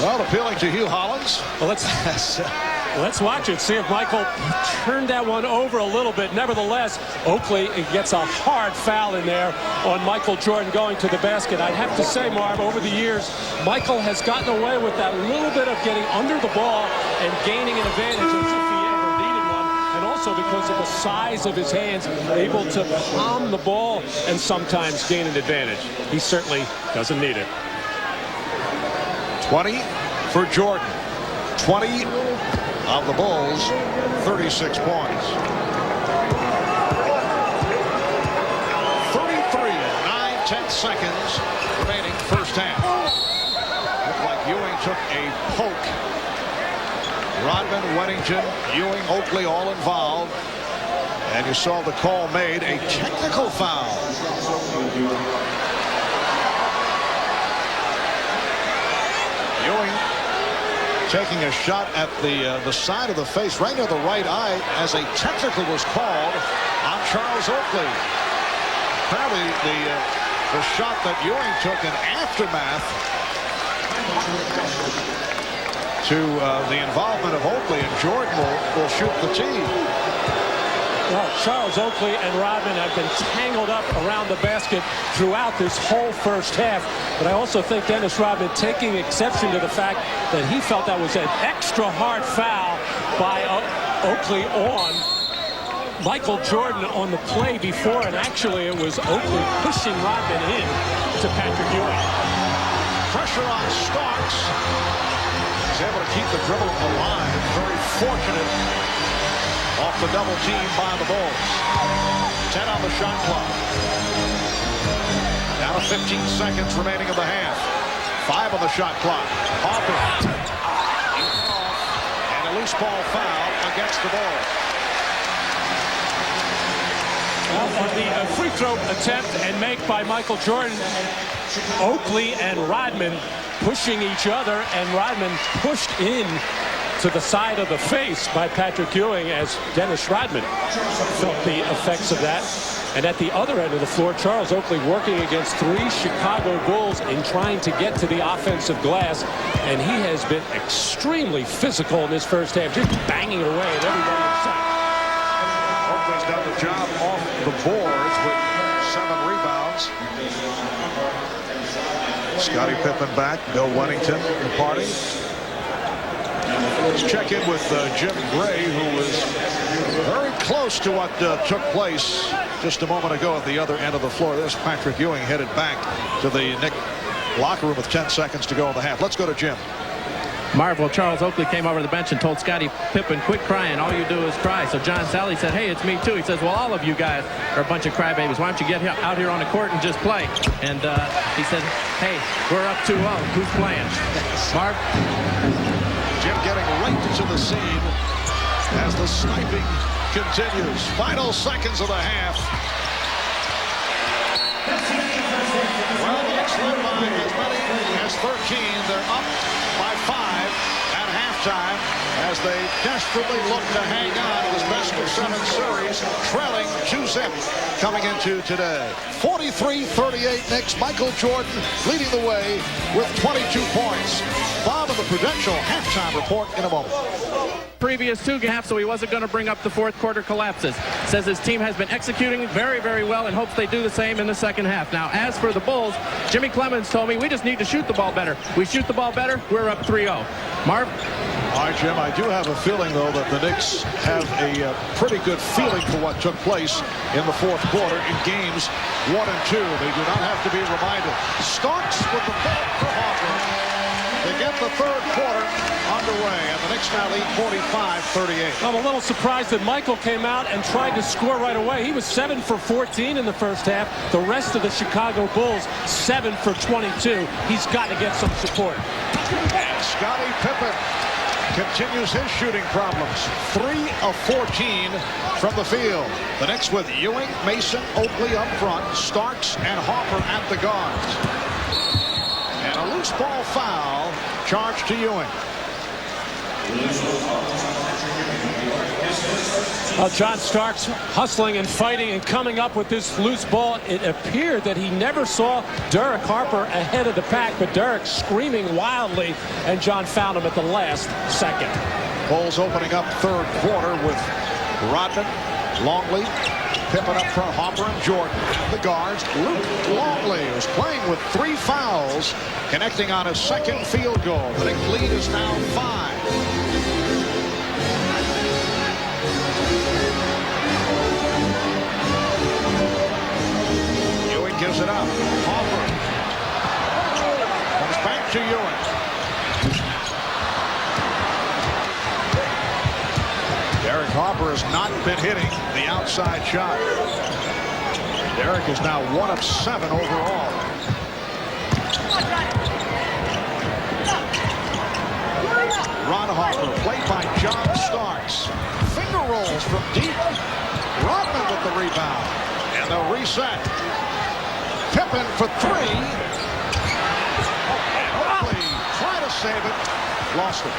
Well, appealing to Hugh Hollins. Well, let's watch it, see if Michael turned that one over a little bit. Nevertheless, Oakley gets a hard foul in there on Michael Jordan going to the basket. I'd have to say, Marv, over the years, Michael has gotten away with that little bit of getting under the ball and gaining an advantage as if he ever needed one. And also because of the size of his hands, able to palm the ball and sometimes gain an advantage. He certainly doesn't need it. 20 for Jordan. 20 of the Bulls, 36 points. 33 and 9/10 seconds remaining first half. Looked like Ewing took a poke. Rodman, Weddington, Ewing, Oakley all involved. And you saw the call made, a technical foul. Ewing taking a shot at the side of the face, right near the right eye, as a technical was called on Charles Oakley. Apparently, the shot that Ewing took in aftermath to the involvement of Oakley, and Jordan will shoot the tee. Well, Charles Oakley and Rodman have been tangled up around the basket throughout this whole first half. But I also think Dennis Rodman taking exception to the fact that he felt that was an extra hard foul by Oakley on Michael Jordan on the play before. And actually, it was Oakley pushing Rodman in to Patrick Ewing. Pressure on Starks. He's able to keep the dribble alive. Very fortunate. Off the double team by the Bulls. 10 on the shot clock. Now 15 seconds remaining of the half. 5 on the shot clock. Harper. And a loose ball foul against the Bulls. Well, on the free throw attempt and make by Michael Jordan, Oakley and Rodman pushing each other, and Rodman pushed in to the side of the face by Patrick Ewing as Dennis Rodman felt the effects of that. And at the other end of the floor, Charles Oakley working against 3 Chicago Bulls in trying to get to the offensive glass. And he has been extremely physical in this first half, just banging it away at everybody in sight. Oakley's done the job off the boards with 7 rebounds. Scottie Pippen back, Bill Weddington departing. Let's check in with Jim Gray, who was very close to what took place just a moment ago at the other end of the floor. There's Patrick Ewing headed back to the Knicks locker room with 10 seconds to go in the half. Let's go to Jim. Marvel, Charles Oakley came over the bench and told Scottie Pippen, quit crying. All you do is cry. So John Sally said, hey, it's me too. He says, well, all of you guys are a bunch of crybabies. Why don't you get out here on the court and just play? And he said, hey, we're up 2-0. Who's playing? Marv? Jim getting right into the scene as the sniping continues. Final seconds of the half. Well, the Knicks led by as many as 13. They're up by 5 at halftime as they desperately look to hang on to this best-of-7 series, trailing 2-0. zip coming into today. 43-38 Knicks. Michael Jordan leading the way with 22 points. Bob of the Prudential halftime report in a moment. Previous 2 halves, so he wasn't going to bring up the fourth quarter collapses. Says his team has been executing very, very well and hopes they do the same in the second half. Now, as for the Bulls, Jimmy Clemens told me we just need to shoot the ball better. We shoot the ball better, we're up 3-0. Marv? All right, Jim, I do have a feeling, though, that the Knicks have a pretty good feeling for what took place in the fourth quarter in games 1 and 2. They do not have to be reminded. Starks with the ball for Hawker to get the third quarter underway, and the Knicks now lead 45-38. I'm a little surprised that Michael came out and tried to score right away. He was 7 for 14 in the first half. The rest of the Chicago Bulls, 7 for 22. He's got to get some support. And Scottie Pippen continues his shooting problems. 3 of 14 from the field. The Knicks with Ewing, Mason, Oakley up front, Starks and Harper at the guards. And a loose ball foul charged to Ewing. Well, John Starks hustling and fighting and coming up with this loose ball. It appeared that he never saw Derek Harper ahead of the pack, but Derek screaming wildly, and John found him at the last second. Bulls opening up third quarter with Rodman, Longley, Pippen up front, Harper and Jordan. The guards, Luke Longley, who's playing with 3 fouls, connecting on his second field goal. The Knicks lead is now 5. Ewing gives it up. Harper comes back to Ewing. Derek Harper has not been hitting the outside shot. Derek is now 1 of 7 overall. Ron Harper, played by John Starks. Finger rolls from deep. Rodman with the rebound. And they'll reset. Pippen for 3. And Oakley trying to save it. Lost it.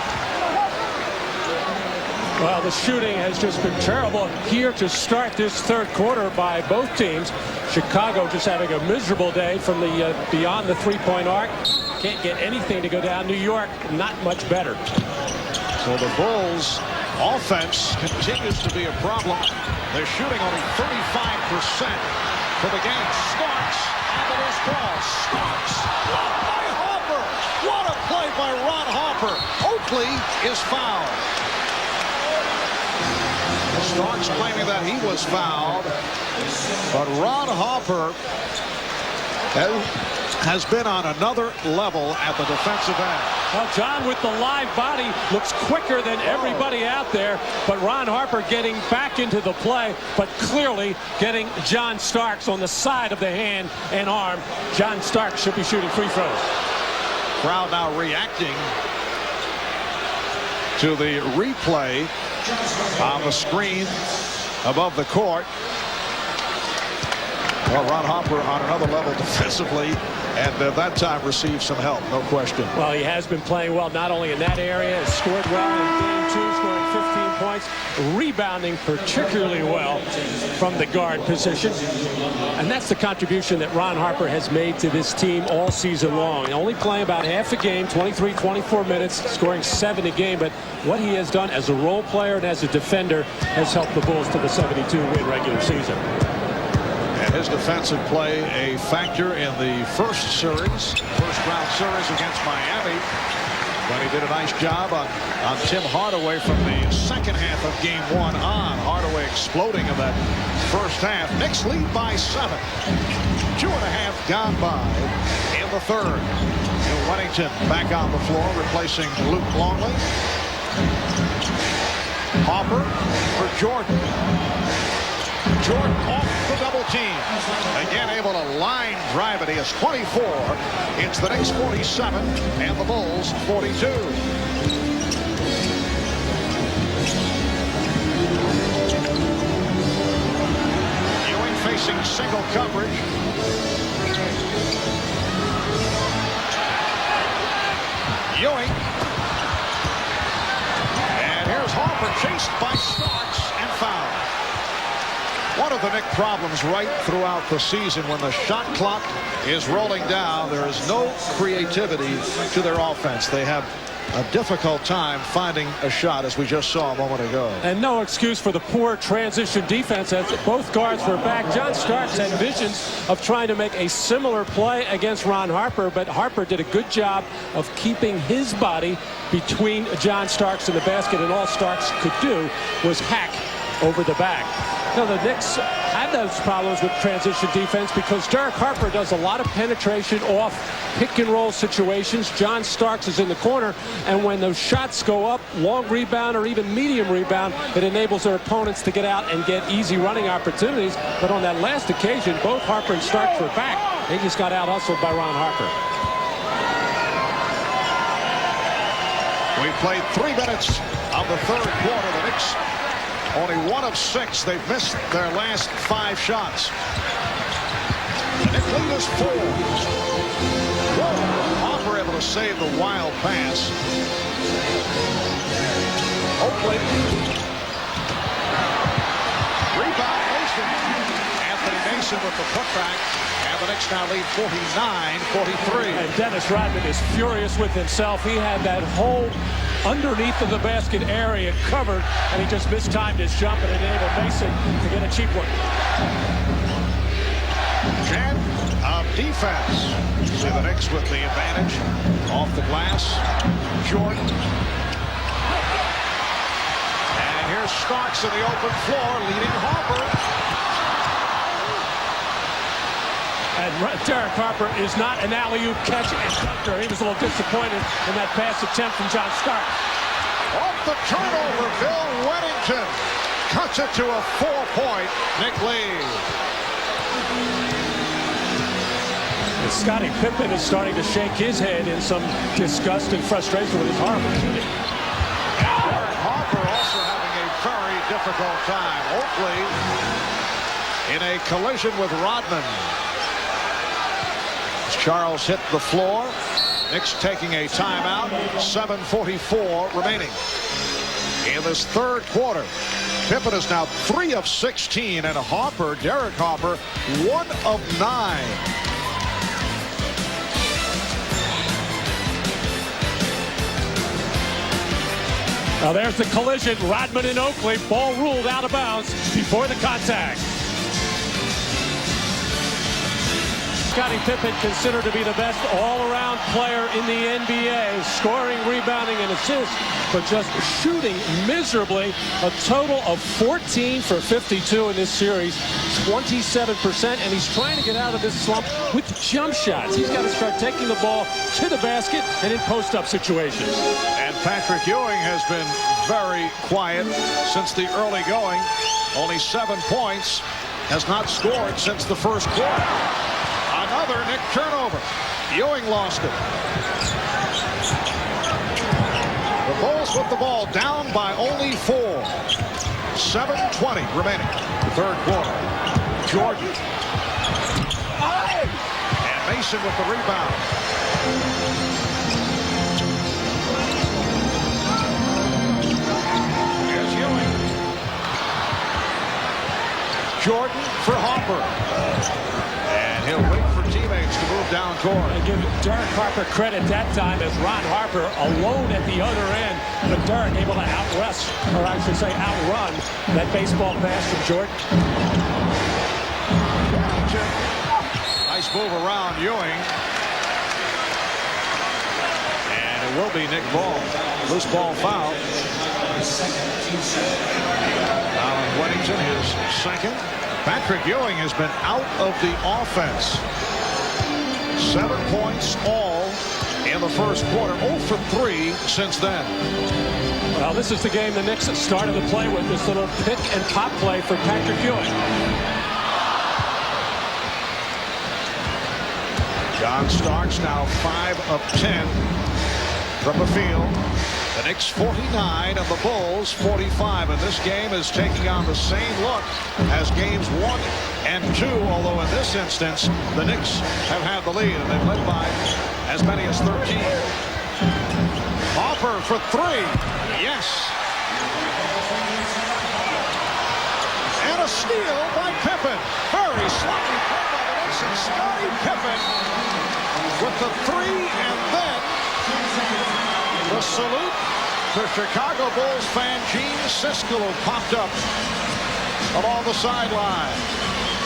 Well, the shooting has just been terrible here to start this third quarter by both teams. Chicago just having a miserable day from the beyond the three-point arc. Can't get anything to go down. New York, not much better. So the Bulls' offense continues to be a problem. They're shooting only 35% for the game. Starks and the loose ball. Starks by Harper. What a play by Ron Harper. Oakley is fouled. Starks claiming that he was fouled, but Ron Harper has been on another level at the defensive end. Well, John with the live body looks quicker than everybody out there, but Ron Harper getting back into the play, but clearly getting John Starks on the side of the hand and arm. John Starks should be shooting free throws. Crowd now reacting to the replay on the screen above the court. Well, Ron Harper on another level defensively, and that time received some help, no question. Well, he has been playing well, not only in that area, has scored well in game 2, scoring 15 points, rebounding particularly well from the guard position. And that's the contribution that Ron Harper has made to this team all season long. Only playing about half a game, 23, 24 minutes, scoring 7 a game, but what he has done as a role player and as a defender has helped the Bulls to the 72-win regular season. And his defensive play a factor in the first round series against Miami, when he did a nice job on Tim Hardaway from the second half of game 1 on. Hardaway exploding in that first half. Knicks lead by 7. 2.5 gone by in the third. Bill Wennington back on the floor, replacing Luke Longley. Harper for Jordan. Jordan off the double team. Again able to line drive it. He has 24. It's the Knicks 47 and the Bulls 42. Ewing facing single coverage. Ewing. And here's Harper chased by Starks and fouled. One of the Knicks problems right throughout the season, when the shot clock is rolling down, there is no creativity to their offense. They have a difficult time finding a shot, as we just saw a moment ago. And no excuse for the poor transition defense, as both guards were back. John Starks had visions of trying to make a similar play against Ron Harper, but Harper did a good job of keeping his body between John Starks and the basket, and all Starks could do was hack over the back. Now, the Knicks had those problems with transition defense because Derek Harper does a lot of penetration off pick-and-roll situations. John Starks is in the corner, and when those shots go up, long rebound or even medium rebound, it enables their opponents to get out and get easy running opportunities. But on that last occasion, both Harper and Starks were back. They just got out-hustled by Ron Harper. We played 3 minutes of the third quarter. The Knicks only 1 of 6. They've missed their last 5 shots. The Knicks lead is 4. Harper able to save the wild pass. Oakley. Rebound Mason. Anthony Mason with the putback. And the Knicks now lead 49-43. And Dennis Rodman is furious with himself. He had that whole underneath of the basket area covered, and he just mistimed his jump and enabled Mason to get a cheap one. Jan of defense. See the Knicks with the advantage off the glass. Jordan. And here's Starks in the open floor, leading Harper. And Derek Harper is not an alley-oop catch and dunker. He was a little disappointed in that pass attempt from John Starks. Off the turnover, Bill Weddington cuts it to a 4-point Knick lead. And Scottie Pippen is starting to shake his head in some disgust and frustration with his Harper shooting. Derek Harper also having a very difficult time. Oakley in a collision with Rodman. Charles hit the floor. Knicks taking a timeout. 7:44 remaining in this third quarter. Pippen is now 3 of 16, and Harper, Derek Harper, 1 of 9. Now there's the collision. Rodman and Oakley. Ball ruled out of bounds before the contact. Scottie Pippen considered to be the best all-around player in the NBA, scoring, rebounding, and assists, but just shooting miserably. A total of 14 for 52 in this series, 27%, and he's trying to get out of this slump with jump shots. He's got to start taking the ball to the basket and in post-up situations. And Patrick Ewing has been very quiet since the early going. Only 7 points, has not scored since the first quarter. Another Knick turnover. Ewing lost it. The Bulls with the ball down by only 4. 7:20 remaining. The third quarter. Jordan. And Mason with the rebound. Here's Ewing. Jordan for Harper. And he'll wait for teammates to move down court. And give Derek Harper credit that time as Ron Harper alone at the other end. But Derek able to outrush, or I should say outrun, that baseball pass from Jordan. Nice move around Ewing. And it will be Knick ball. Loose ball foul. Weddington, his second. Patrick Ewing has been out of the offense. 7 points all in the first quarter. 0 for 3 since then. Well, this is the game the Knicks started to play with, this little pick and pop play for Patrick Ewing. John Starks now 5 of 10 from the field. The Knicks 49 and the Bulls 45. And this game is taking on the same look as games 1 and 2. Although in this instance, the Knicks have had the lead, and they've led by as many as 13. Harper for 3. Yes. And a steal by Pippen. Very sloppy play by the Knicks, and Scottie Pippen with the three, and then the salute to Chicago Bulls fan Gene Siskel, who popped up along the sideline.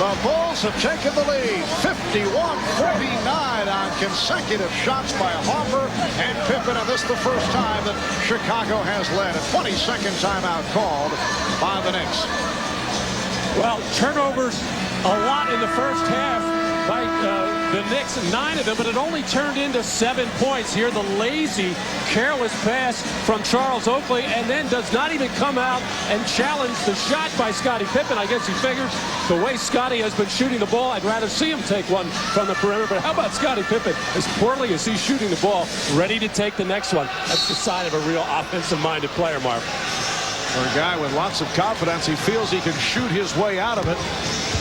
The Bulls have taken the lead, 51-49 on consecutive shots by Harper and Pippen, and this is the first time that Chicago has led. A 22nd timeout called by the Knicks. Well, turnovers a lot in the first half by the Knicks, 9 of them, but it only turned into 7 points. Here, the lazy, careless pass from Charles Oakley, and then does not even come out and challenge the shot by Scottie Pippen. I guess he figures the way Scottie has been shooting the ball, I'd rather see him take one from the perimeter. But how about Scottie Pippen? As poorly as he's shooting the ball, ready to take the next one. That's the sign of a real offensive-minded player, Mark. For a guy with lots of confidence, he feels he can shoot his way out of it.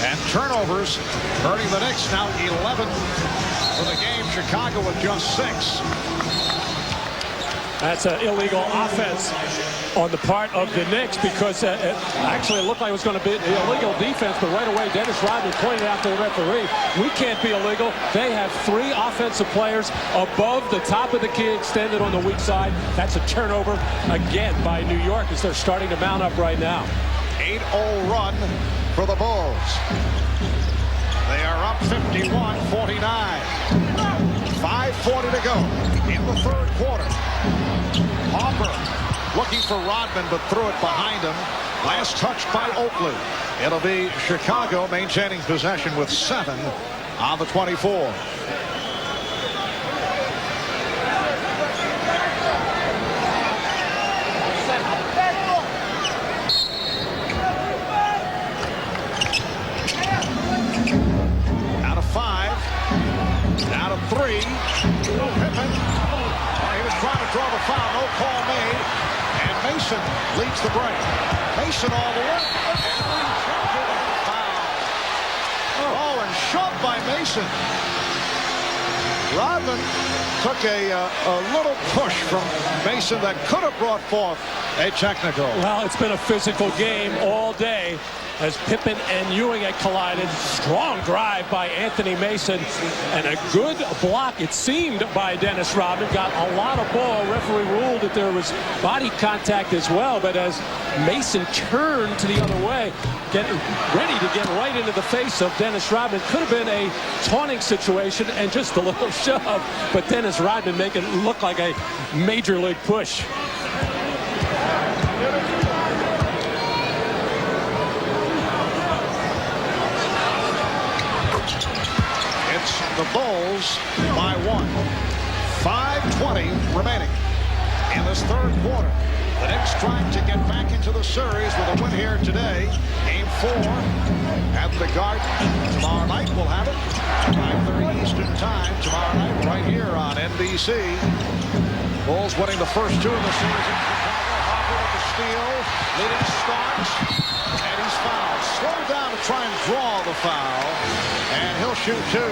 And turnovers hurting the Knicks, now 11 for the game. Chicago with just 6. That's an illegal offense on the part of the Knicks, because actually it looked like it was going to be illegal defense, but right away Dennis Rodman pointed out to the referee, we can't be illegal. They have 3 offensive players above the top of the key extended on the weak side. That's a turnover again by New York as they're starting to mount up right now. 8-0 run for the Bulls. They are up 51-49. 5:40 to go in the third quarter. Harper looking for Rodman, but threw it behind him. Last touch by Oakley. It'll be Chicago maintaining possession with 7 on the 24. Out of 5. Out of 3. Pippen. He was trying to draw the foul. No call made. And Mason leads the break. Mason all the way. And foul. Oh, and shoved by Mason. Rodman took a little push from Mason that could have brought forth a technical. Well, it's been a physical game all day as Pippen and Ewing had collided. Strong drive by Anthony Mason, and a good block, it seemed, by Dennis Rodman. Got a lot of ball. Referee ruled that there was body contact as well, but as Mason turned to the other way, getting ready to get right into the face of Dennis Rodman, could have been a taunting situation and just a little shove, but Dennis Rodman making it look like a major league push. The Bulls by 1. 5:20 remaining in this third quarter. The Knicks trying to get back into the series with a win here today. Game 4 at the Garden. Tomorrow night we'll have it. 5:30 Eastern time tomorrow night right here on NBC. Bulls winning the first 2 of the series in Chicago. Harper with the steal. Leading Starks. And he's fouled. Slow down to try and draw the foul. And he'll shoot 2.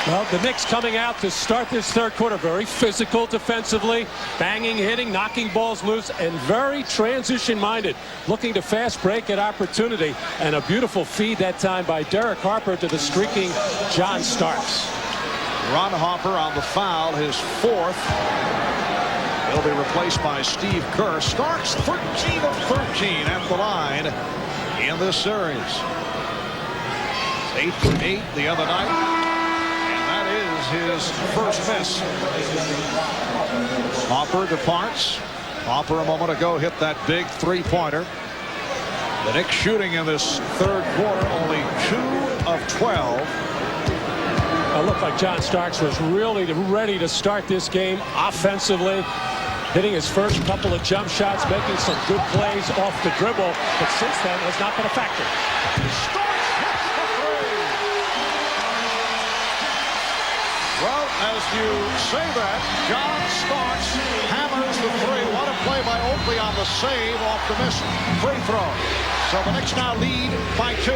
Well, the Knicks coming out to start this third quarter very physical defensively, banging, hitting, knocking balls loose, and very transition-minded, looking to fast break at opportunity. And a beautiful feed that time by Derek Harper to the streaking John Starks. Ron Harper on the foul, his 4th. He'll be replaced by Steve Kerr. Starks 13 of 13 at the line in this series. 8 for 8 the other night. And that is his first miss. Harper departs. Harper a moment ago hit that big 3-pointer. The Knicks shooting in this third quarter only 2 of 12. It looked like John Starks was really ready to start this game offensively, hitting his first couple of jump shots, making some good plays off the dribble, but since then has not been a factor. Starks hits the 3. Well, as you say that, John Starks hammers the 3. What a play by Oakley on the save off the miss free throw. So the Knicks now lead by 2.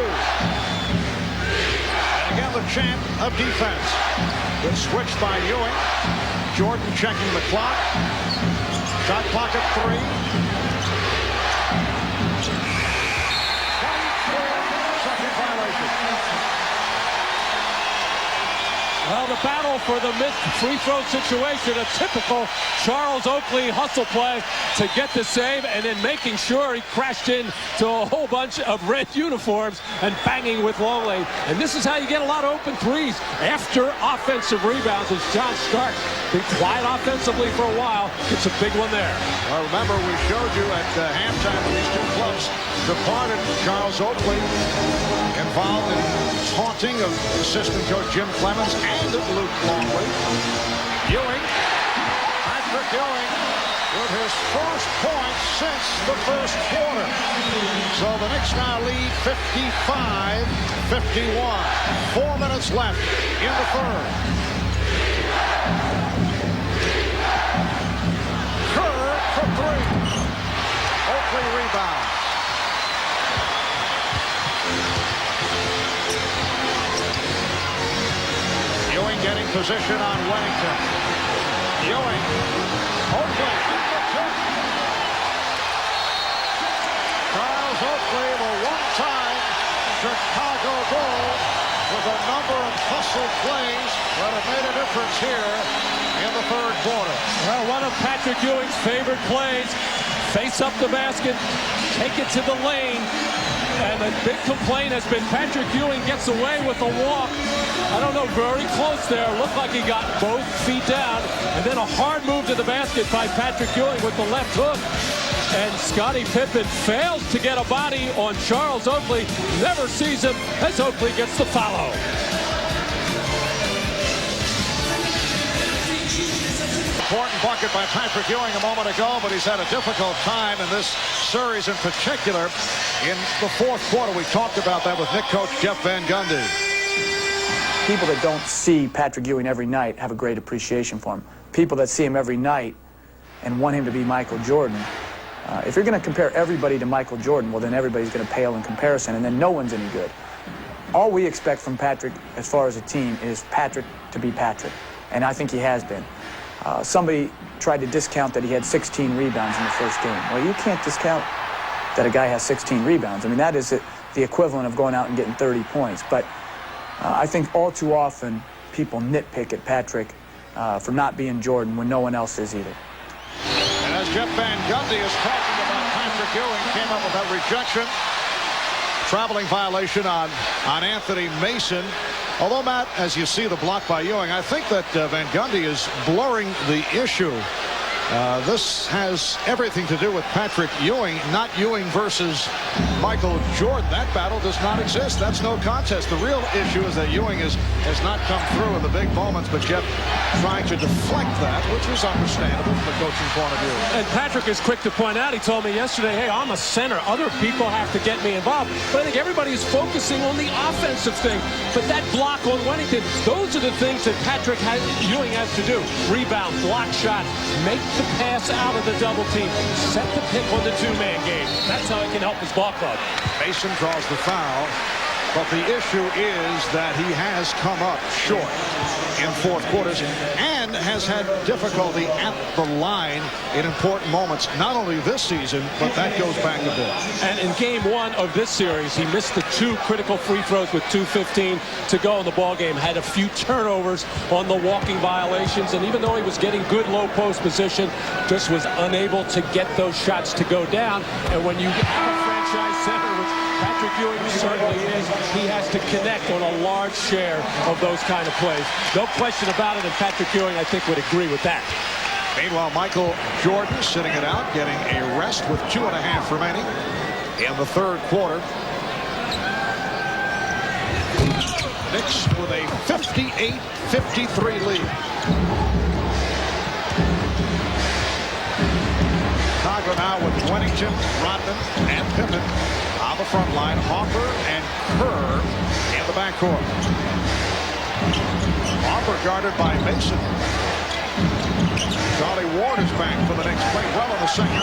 Again, the chant of defense. Good switch by Ewing. Jordan checking the clock. Shot clock at 3. 24-second violation. Well, the battle for the missed free throw situation, a typical Charles Oakley hustle play to get the save, and then making sure he crashed into a whole bunch of red uniforms and banging with Longley. And this is how you get a lot of open threes after offensive rebounds, as John Stark, been quiet offensively for a while, gets a big one there. Well, remember, we showed you at halftime when these two clubs departed. Charles Oakley involved in taunting of assistant coach Jim Clemens and Luke Longley. Ewing, Patrick Ewing, with his first point since the first quarter. So the Knicks now lead 55-51. 4 minutes left in the third. Kerr for 3. Oakley rebound. Ewing getting position on Wellington. Ewing. Oakley. Charles Oakley, the one-time Chicago Bull, with a number of hustle plays that have made a difference here in the third quarter. Well, one of Patrick Ewing's favorite plays. Face up the basket, take it to the lane. And the big complaint has been Patrick Ewing gets away with a walk. I don't know, very close there. Looked like he got both feet down. And then a hard move to the basket by Patrick Ewing with the left hook. And Scottie Pippen fails to get a body on Charles Oakley. Never sees him as Oakley gets the follow. Important bucket by Patrick Ewing a moment ago, but he's had a difficult time in this series in particular. In the fourth quarter, we talked about that with Knicks coach Jeff Van Gundy. People that don't see Patrick Ewing every night have a great appreciation for him. People that see him every night and want him to be Michael Jordan. If you're going to compare everybody to Michael Jordan, well, then everybody's going to pale in comparison, and then no one's any good. All we expect from Patrick as far as a team is Patrick to be Patrick, and I think he has been. Somebody tried to discount that he had 16 rebounds in the first game. Well, you can't discount that a guy has 16 rebounds. I mean, that is the equivalent of going out and getting 30 points. But I think all too often people nitpick at Patrick for not being Jordan when no one else is either. And as Jeff Van Gundy is talking about Patrick Ewing, came up with that rejection. Traveling violation on Anthony Mason. Although, Matt, as you see the block by Ewing, I think that Van Gundy is blurring the issue. This has everything to do with Patrick Ewing, not Ewing versus Michael Jordan. That battle does not exist. That's no contest. The real issue is that Ewing has not come through in the big moments, but Jeff trying to deflect that, which is understandable from the coaching point of view. And Patrick is quick to point out, he told me yesterday, hey, I'm a center. Other people have to get me involved. But I think everybody is focusing on the offensive thing. But that block on Wellington, those are the things that Ewing has to do. Rebound, block shot, make the pass out of the double team, set the pick on the two-man game. That's how he can help his ball club. Mason draws the foul, but the issue is that he has come up short in fourth quarters and has had difficulty at the line in important moments, not only this season, but that goes back a bit. And in game one of this series, he missed the 2 critical free throws with 2:15 to go in the ball game. Had a few turnovers on the walking violations, and even though he was getting good low post position, just was unable to get those shots to go down. And when you have a franchise center, which Patrick Ewing certainly is, he has to connect on a large share of those kind of plays. No question about it, and Patrick Ewing, I think, would agree with that. Meanwhile, Michael Jordan sitting it out, getting a rest with 2.5 remaining in the third quarter. Knicks with a 58-53 lead. Chicago now with Wellington, Rodman, and Pippen on the front line. Harper and Kerr in the backcourt. Harper guarded by Mason. Charlie Ward is back for the Knicks. Played well in the second.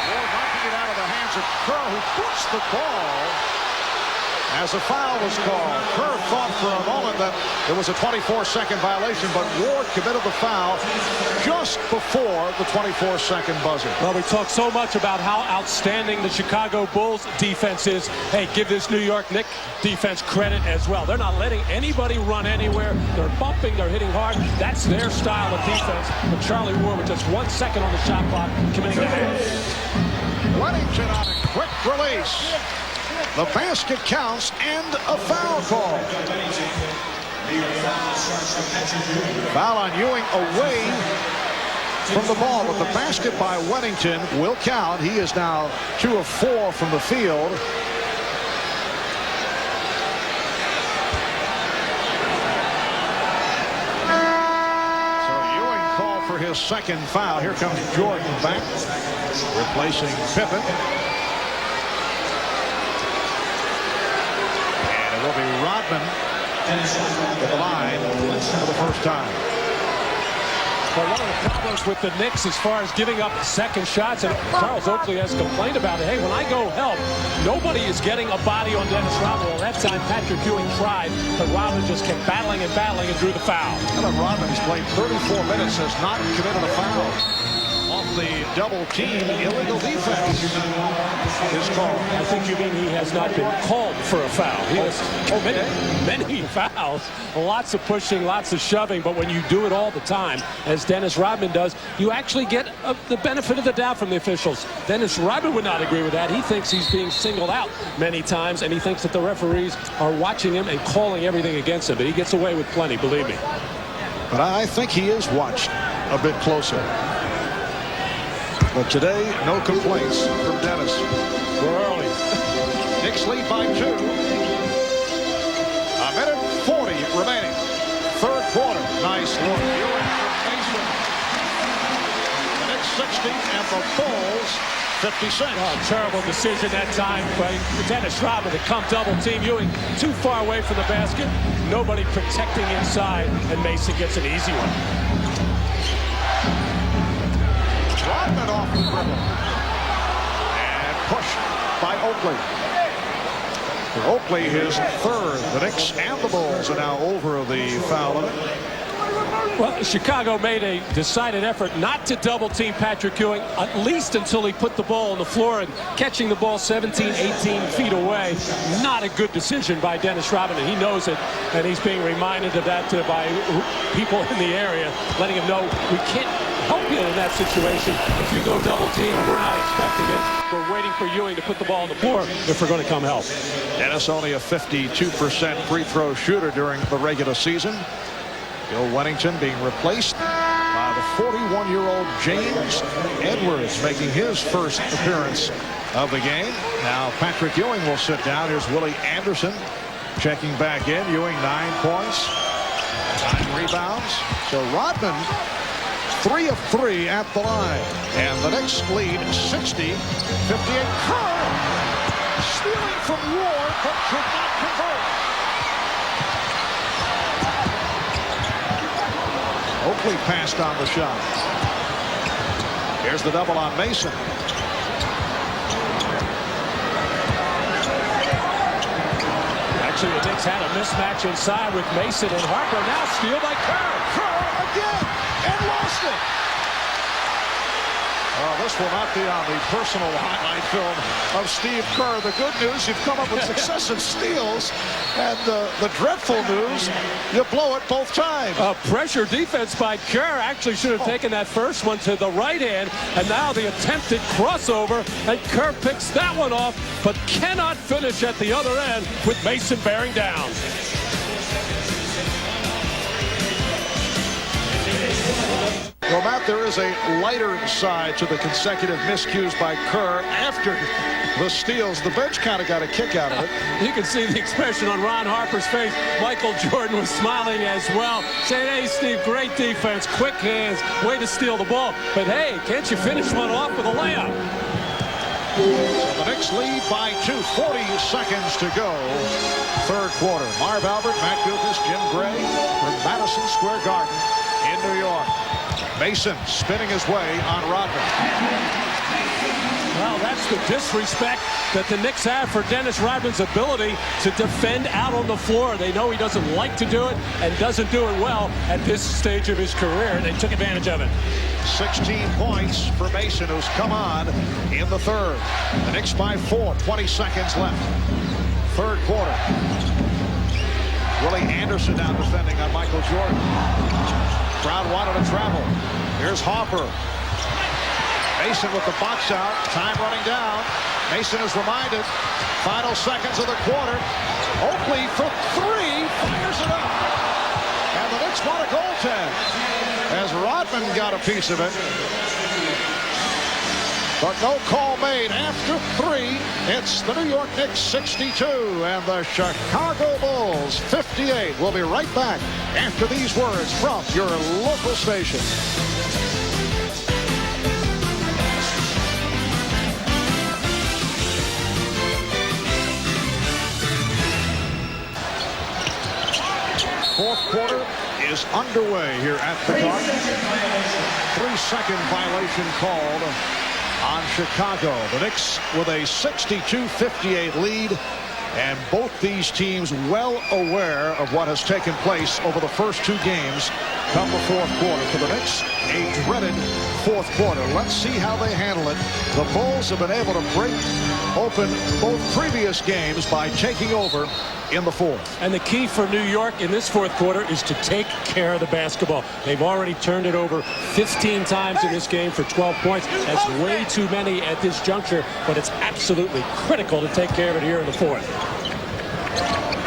Ward knocking it out of the hands of Kerr, who puts the ball as a foul was called. Kerr thought for a moment that it was a 24-second violation, but Ward committed the foul just before the 24-second buzzer. Well, we talk so much about how outstanding the Chicago Bulls defense is. Hey, give this New York Knicks defense credit as well. They're not letting anybody run anywhere. They're bumping, they're hitting hard. That's their style of defense. But Charlie Ward, with just 1 second on the shot clock, committing the half. Wennington on a quick release. The basket counts and a foul call. Foul on Ewing away from the ball, but the basket by Wennington will count. He is now 2 of 4 from the field. So Ewing called for his second foul. Here comes Jordan back, replacing Pippen. Will be Rodman at the line for the first time. Well, one of the problems with the Knicks as far as giving up second shots, and Charles Oakley has complained about it. Hey, when I go help, nobody is getting a body on Dennis Rodman. Well, that time Patrick Ewing tried, but Rodman just kept battling and battling and drew the foul. Rodman has played 34 minutes, has not committed a foul. Off the double team, illegal defense is called. I think you mean he has not been called for a foul. He has committed many fouls, lots of pushing, lots of shoving, but when you do it all the time, as Dennis Rodman does, you actually get the benefit of the doubt from the officials. Dennis Rodman would not agree with that. He thinks he's being singled out many times, and he thinks that the referees are watching him and calling everything against him, but he gets away with plenty, believe me. But I think he is watched a bit closer. But today, no complaints from Dennis. We're early. Knicks lead by 2. A minute 40 remaining. Third quarter. Nice look. Ewing from Mason. The Knicks 60 and the Bulls 56. Oh, terrible decision that time by Dennis Rodman to come double team Ewing. Too far away from the basket. Nobody protecting inside, and Mason gets an easy one. Rodman off the dribble. And pushed by Oakley. For Oakley, his third. The Knicks and the Bulls are now over the foul limit. Well, Chicago made a decided effort not to double team Patrick Ewing, at least until he put the ball on the floor, and catching the ball 17, 18 feet away. Not a good decision by Dennis Rodman, and he knows it, and he's being reminded of that by people in the area, letting him know we can't help you in that situation. If you go double team, we're not expecting it. We're waiting for Ewing to put the ball on the floor if we're going to come help. Dennis only a 52% free throw shooter during the regular season. Bill Wennington being replaced by the 41-year-old James Edwards, making his first appearance of the game. Now Patrick Ewing will sit down. Here's Willie Anderson checking back in. Ewing 9 points, 9 rebounds. So Rodman 3 of 3 at the line. And the Knicks lead 60-58. Kerr stealing from Ward, but could not convert. Oakley passed on the shot. Here's the double on Mason. Actually, the Knicks had a mismatch inside with Mason and Harper. Now steal by Kerr. Kerr again, and lost it. This will not be on the personal highlight film of Steve Kerr. The good news, you've come up with successive steals, and the dreadful news, you blow it both times. Pressure defense by Kerr. Actually should have taken that first one to the right hand, and now the attempted crossover, and Kerr picks that one off, but cannot finish at the other end with Mason bearing down. Well, Matt, there is a lighter side to the consecutive miscues by Kerr after the steals. The bench kind of got a kick out of it. You can see the expression on Ron Harper's face. Michael Jordan was smiling as well, saying, hey, Steve, great defense, quick hands, way to steal the ball. But, hey, can't you finish one off with a layup? So the Knicks lead by 2, 40 seconds to go. Third quarter. Marv Albert, Matt Dukas, Jim Gray from Madison Square Garden in New York. Mason spinning his way on Rodman. Well, that's the disrespect that the Knicks have for Dennis Rodman's ability to defend out on the floor. They know he doesn't like to do it and doesn't do it well at this stage of his career, and they took advantage of it. 16 points for Mason, who's come on in the third. The Knicks by 4, 20 seconds left. Third quarter. Willie Anderson now defending on Michael Jordan. Crowd wanted to travel. Here's Hopper. Mason with the box out. Time running down. Mason is reminded. Final seconds of the quarter. Oakley for three. Fires it up. And the Knicks want a goaltend. As Rodman got a piece of it. But no call made after three. It's the New York Knicks 62 and the Chicago Bulls 58. We'll be right back after these words from your local station. Fourth quarter is underway here at the Garden. 3-second violation called on Chicago. The Knicks with a 62-58 lead, and both these teams well aware of what has taken place over the first two games come the fourth quarter. For the Knicks, a dreaded fourth quarter. Let's see how they handle it. The Bulls have been able to break open both previous games by taking over in the fourth. And the key for New York in this fourth quarter is to take care of the basketball. They've already turned it over 15 times in this game for 12 points. That's way too many at this juncture, but it's absolutely critical to take care of it here in the fourth.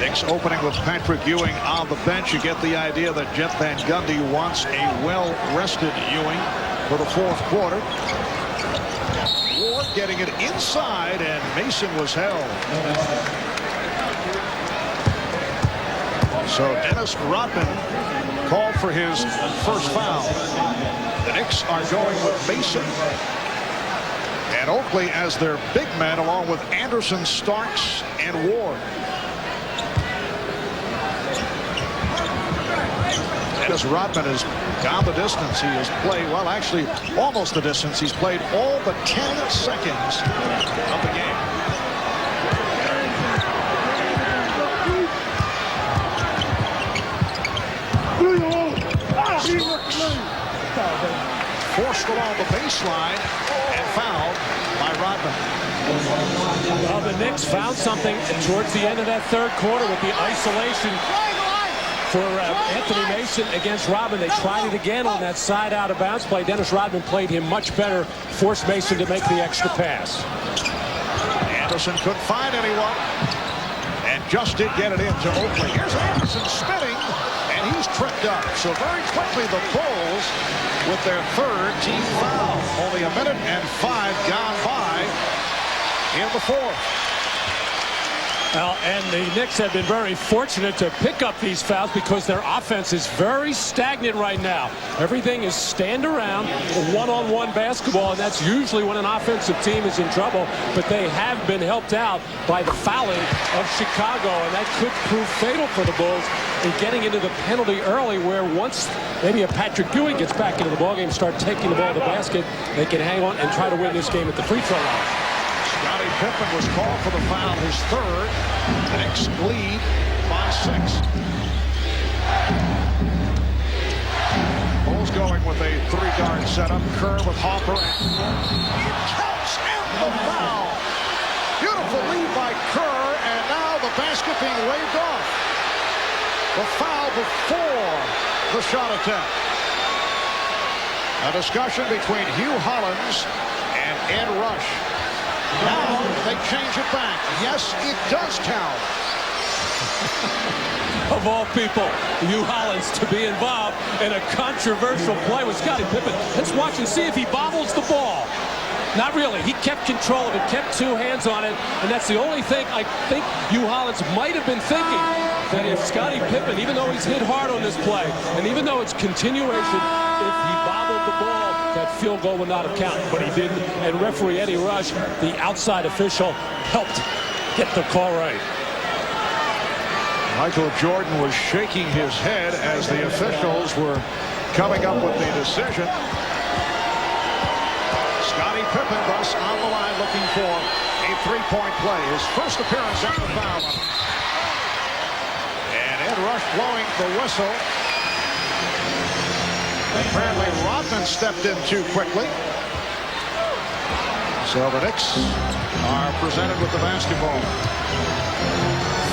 Knicks opening with Patrick Ewing on the bench. You get the idea that Jeff Van Gundy wants a well-rested Ewing for the fourth quarter. Ward getting it inside, and Mason was held. So Dennis Rodman called for his first foul. The Knicks are going with Mason and Oakley as their big men, along with Anderson, Starks, and Ward. Dennis Rodman has gone the distance. He has played, well, actually almost the distance. He's played all but 10 seconds of the game. Forced along the baseline and fouled by Rodman. Well, the Knicks found something towards the end of that third quarter with the isolation for Anthony Mason against Rodman. They tried it again on that side out of bounds play. Dennis Rodman played him much better, forced Mason to make the extra pass. Anderson couldn't find anyone and just did get it into Oakley. Here's Anderson spinning, and he's tripped up. So very quickly the Bulls with their third team foul. Only a minute and 5 gone by in the fourth. Well, and the Knicks have been very fortunate to pick up these fouls because their offense is very stagnant right now. Everything is stand around, one-on-one basketball, and that's usually when an offensive team is in trouble. But they have been helped out by the fouling of Chicago, and that could prove fatal for the Bulls in getting into the penalty early, where once maybe a Patrick Ewing gets back into the ballgame, start taking the ball to the basket, they can hang on and try to win this game at the free throw line. Scottie Pippen was called for the foul, his third. The Knicks lead by 6. Bulls going with a 3-guard setup. Kerr with Hopper. It counts, and the foul. Beautiful lead by Kerr, and now the basket being waved off. The foul before the shot attempt. A discussion between Hugh Hollins and Ed Rush. Now they change it back. Yes, it does count. Of all people, Hugh Hollins to be involved in a controversial play with Scottie Pippen. Let's watch and see if he bobbles the ball. Not really. He kept control of it, kept 2 hands on it, and that's the only thing I think Hugh Hollins might have been thinking, that if Scottie Pippen, even though he's hit hard on this play, and even though it's continuation, if he bobbled the ball, that field goal would not have counted, but he didn't. And referee Eddie Rush, the outside official, helped get the call right. Michael Jordan was shaking his head as the officials were coming up with the decision. Scottie Pippen thus on the line looking for a three-point play. His first appearance at the foul line. And Ed Rush blowing the whistle. Apparently Rodman stepped in too quickly. So the Knicks are presented with the basketball.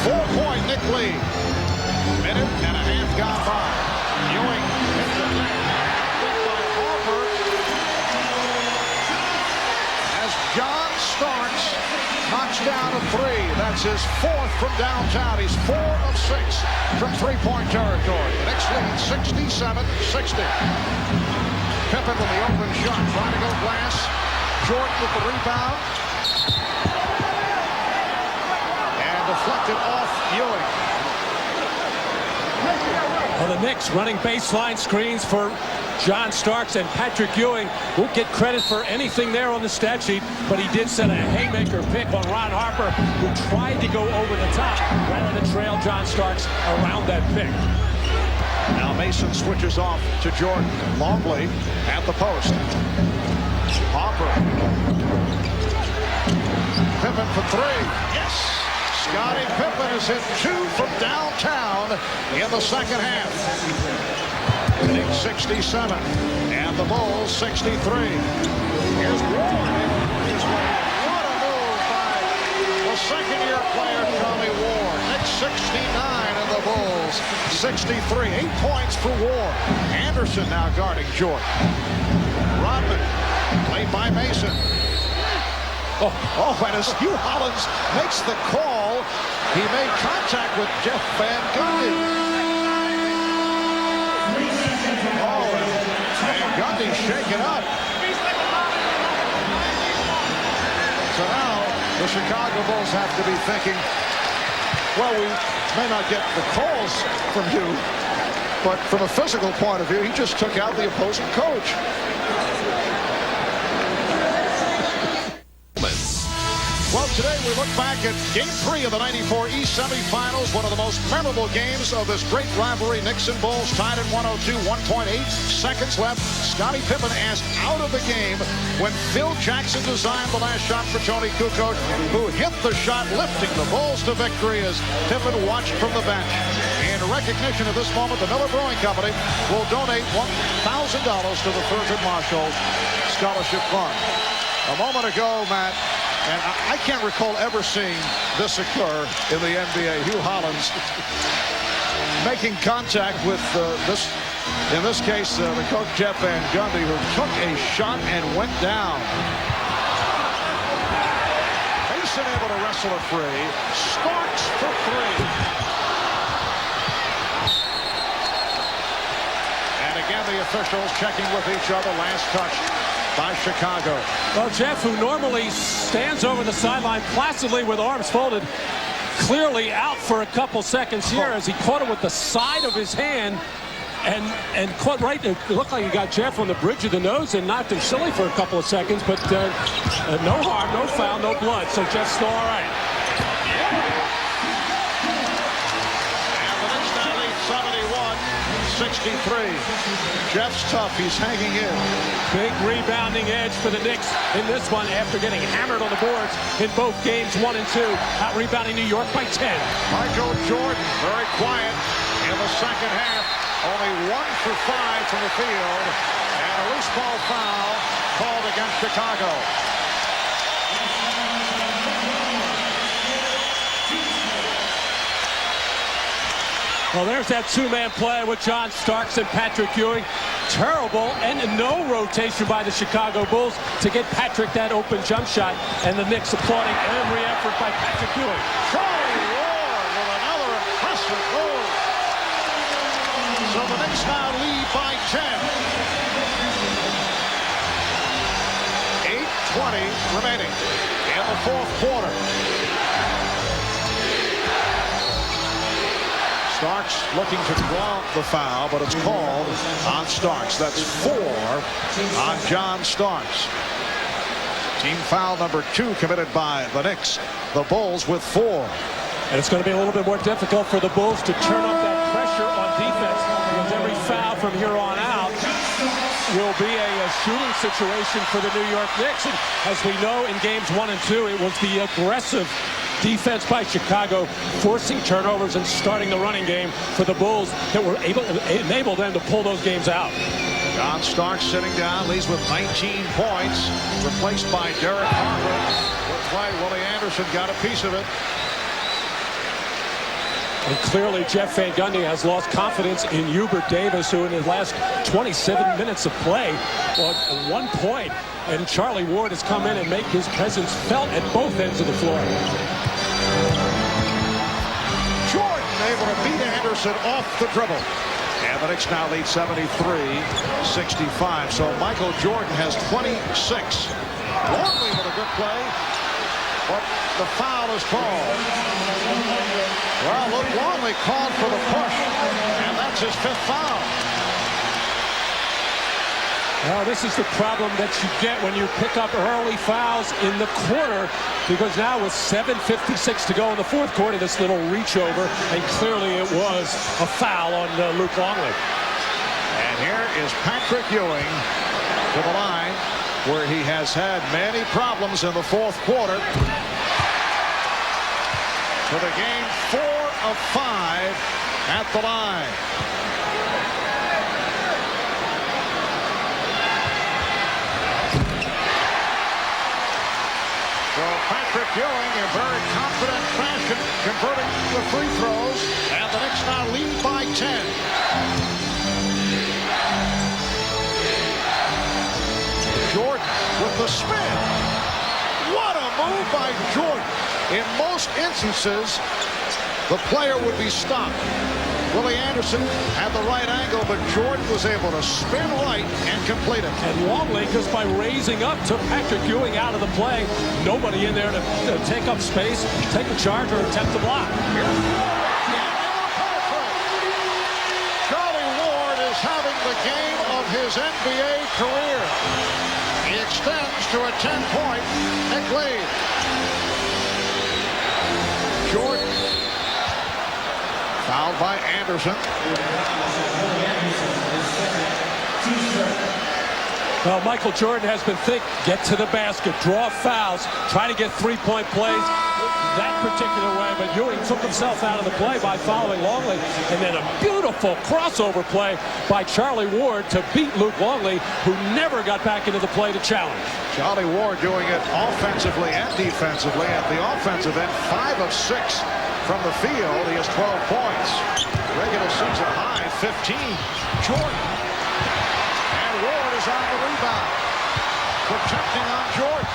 4-point Knick lead. Minute and a half gone by. Ewing hit the net. By Harper. As John Starks knocks down a three. That's his fourth from downtown. He's 4 of 6 from three-point territory. The Knicks lead 67-60. Pippen with the open shot. Trying to go glass. Jordan with the rebound. And deflected off Ewing. Well, the Knicks running baseline screens for John Starks, and Patrick Ewing won't get credit for anything there on the stat sheet, but he did set a haymaker pick on Ron Harper, who tried to go over the top rather than trail John Starks around that pick. Now Mason switches off to Jordan. Longley at the post. Harper. Pippen for three. Yes! Scottie Pippen has hit 2 from downtown in the second half. Knicks 67 and the Bulls 63. Here's Ward. What a move by the second-year player Tommy Ward. Knicks 69 and the Bulls 63. 8 points for Ward. Anderson now guarding Jordan. Rodman played by Mason. And as Hugh Hollins makes the call, he made contact with Jeff Van Gundy. And Gundy's shaken up. So now the Chicago Bulls have to be thinking, well, we may not get the calls from you, but from a physical point of view, he just took out the opposing coach. Well, today we look back at Game 3 of the '94 East semifinals, one of the most memorable games of this great rivalry. Knicks and Bulls tied at 102, 1.8 seconds left. Scottie Pippen asked out of the game when Phil Jackson designed the last shot for Tony Kukoc, who hit the shot, lifting the Bulls to victory as Pippen watched from the bench. In recognition of this moment, the Miller Brewing Company will donate $1,000 to the Thurgood Marshall Scholarship Fund. A moment ago, Matt, and I can't recall ever seeing this occur in the NBA. Hugh Hollins making contact with in this case, the coach Jeff Van Gundy, who took a shot and went down. Mason able to wrestle it free. Starks for three. And again, the officials checking with each other. Last touch by Chicago. Well, Jeff, who normally stands over the sideline placidly with arms folded, clearly out for a couple seconds here as he caught it with the side of his hand and caught right. It looked like he got Jeff on the bridge of the nose and knocked him silly for a couple of seconds, but no harm, no foul, no blood, so Jeff's still all right. And the Knicks now lead 71-63. Jeff's tough. He's hanging in. Big rebounding edge for the Knicks in this one after getting hammered on the boards in both games 1 and 2. Out rebounding New York by 10. Michael Jordan very quiet in the second half. Only 1 for 5 from the field. And a loose ball foul called against Chicago. Well, there's that two-man play with John Starks and Patrick Ewing. Terrible and no rotation by the Chicago Bulls to get Patrick that open jump shot, and the Knicks applauding every effort by Patrick Ewing. Charlie Ward with another impressive move. So the Knicks now lead by 10. 8:20 remaining in the fourth quarter. Starks looking to draw the foul, but it's called on Starks. That's 4 on John Starks. Team foul number 2 committed by the Knicks. The Bulls with 4. And it's going to be a little bit more difficult for the Bulls to turn up that pressure on defense, because every foul from here on out will be a shooting situation for the New York Knicks. And as we know, in games 1 and 2, it was the aggressive defense by Chicago, forcing turnovers and starting the running game for the Bulls that were able to enable them to pull those games out. John Starks sitting down, leads with 19 points, replaced by Derek Harper. Good play. Willie Anderson got a piece of it. And clearly Jeff Van Gundy has lost confidence in Hubert Davis, who in his last 27 minutes of play at 1 point. And Charlie Ward has come in and make his presence felt at both ends of the floor. Jordan able to beat Anderson off the dribble. And the Knicks now lead 73-65. So Michael Jordan has 26. Longley with a good play. But the foul is called. Well, Luke Longley called for the push. And that's his 5th foul. Well, this is the problem that you get when you pick up early fouls in the quarter, because now with 7:56 to go in the 4th quarter, this little reach over, and clearly it was a foul on Luke Longley. And here is Patrick Ewing to the line, where he has had many problems in the 4th quarter. For the game, 4 of 5 at the line. So Patrick Ewing in very confident fashion converting the free throws, and the Knicks now lead by 10. Jordan with the spin. What a move by Jordan. In most instances, the player would be stopped. Willie Anderson had the right angle, but Jordan was able to spin right and complete it. And Longley, just by raising up, took Patrick Ewing out of the play. Nobody in there to take up space, take a charge, or attempt to block. Charlie Ward is having the game of his NBA career. He extends to a 10-point Knick lead. Jordan fouled by Anderson. Well, Michael Jordan has been thick. Get to the basket, draw fouls, try to get 3-point plays that particular way. But Ewing took himself out of the play by fouling Longley. And then a beautiful crossover play by Charlie Ward to beat Luke Longley, who never got back into the play to challenge. Charlie Ward doing it offensively and defensively. At the offensive end, 5 of 6 from the field. He has 12 points. Regular season high, 15. Jordan. And Ward is on the rebound. Protecting on Jordan.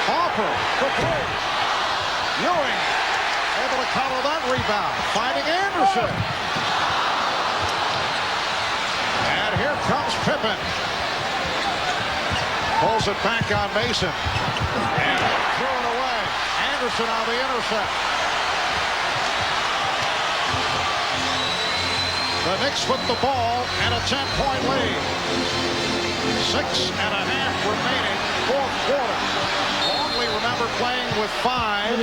Harper for 3. Ewing able to cover that rebound. Finding Anderson. And here comes Pippen. Pulls it back on Mason. And threw it away. Anderson on the intercept. The Knicks with the ball and a 10-point lead. 6.5 remaining, 4th quarter. Longley, remember, playing with 5.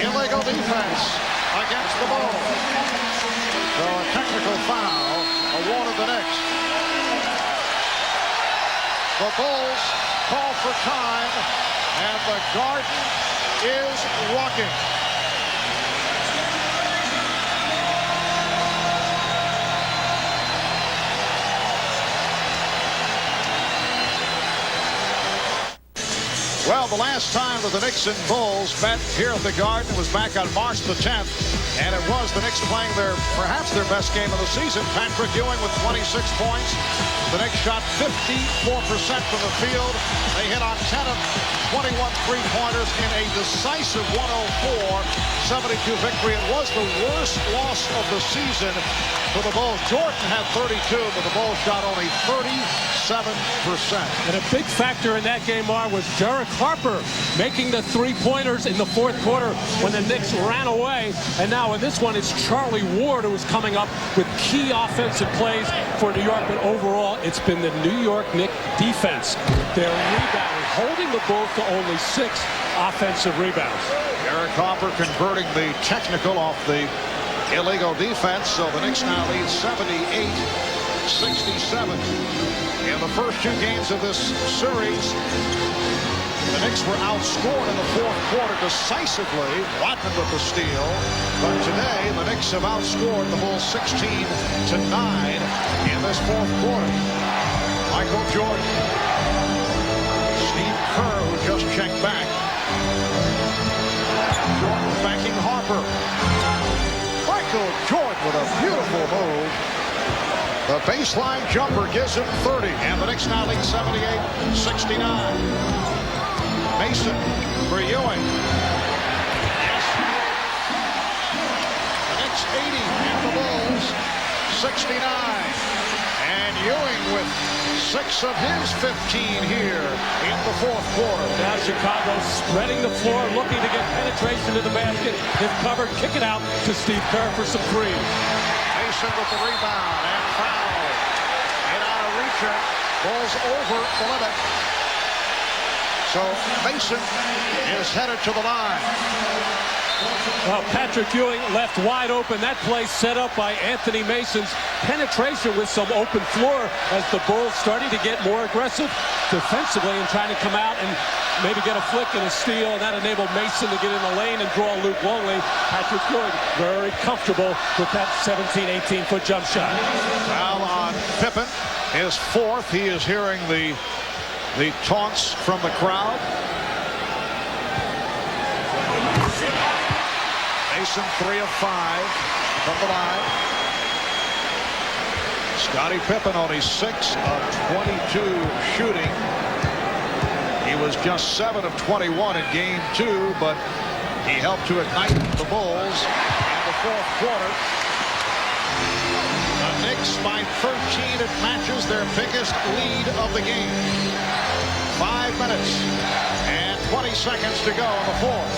Illegal defense against the Bulls. So a technical foul awarded the Knicks. The Bulls call for time, and the Garden is rocking. Well, the last time that the Knicks and Bulls met here at the Garden was back on March the 10th, and it was the Knicks playing perhaps their best game of the season. Patrick Ewing with 26 points. The Knicks shot 54% from the field. They hit on 10 of 21 three-pointers in a decisive 104-72 victory. It was the worst loss of the season for the Bulls. Jordan had 32, but the Bulls shot only 37%. And a big factor in that game, Mar, was Derek Harper making the three-pointers in the 4th quarter when the Knicks ran away. And now in this one, it's Charlie Ward who is coming up with key offensive plays for New York. But overall, it's been the New York Knicks defense. They're rebounding, holding the Bulls to only 6 offensive rebounds. Derek Harper converting the technical off the illegal defense. So the Knicks now lead 78-65. 67. In the first 2 games of this series, the Knicks were outscored in the fourth quarter decisively. Rodman with the steal. But today, the Knicks have outscored the Bulls 16-9 in this fourth quarter. Michael Jordan. Steve Kerr, who just checked back. Jordan banking Harper. Michael Jordan with a beautiful move. The baseline jumper gives him 30. And the Knicks now lead 78-69. Mason for Ewing. Yes. The Knicks 80 and the Bulls 69. And Ewing with 6 of his 15 here in the fourth quarter. Now Chicago spreading the floor, looking to get penetration to the basket. If covered, kick it out to Steve Kerr for some threes. Mason with the rebound and foul. And out of reach. Bulls over the limit. So Mason is headed to the line. Well, Patrick Ewing left wide open. That play set up by Anthony Mason's penetration with some open floor as the Bulls starting to get more aggressive defensively and trying to come out and maybe get a flick and a steal. And that enabled Mason to get in the lane and draw Luke Longley. Patrick Ewing very comfortable with that 17, 18-foot jump shot. Foul on Pippen, his 4th. He is hearing the taunts from the crowd. Mason 3 of 5 from the line. Scottie Pippen only 6 of 22 shooting. He was just 7 of 21 in game 2, but he helped to ignite the Bulls in the fourth quarter. The Knicks by 13. It matches their biggest lead of the game. 5 minutes and 20 seconds to go in the fourth.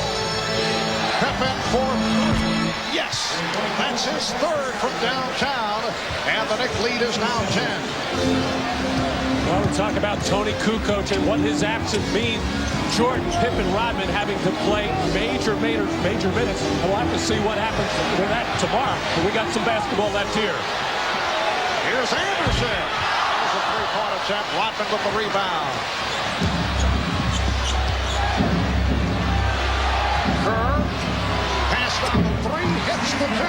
Pippen for yes, that's his 3rd from downtown, and the Knicks lead is now 10. Well, we talk about Tony Kukoc and what his absence means. Jordan, Pippen, Rodman having to play major minutes. And we'll have to see what happens with that tomorrow. But we got some basketball left here. Here's Anderson. There's a 3-point attempt. Rodman with the rebound. Kerr passed on the 3, hits the 2.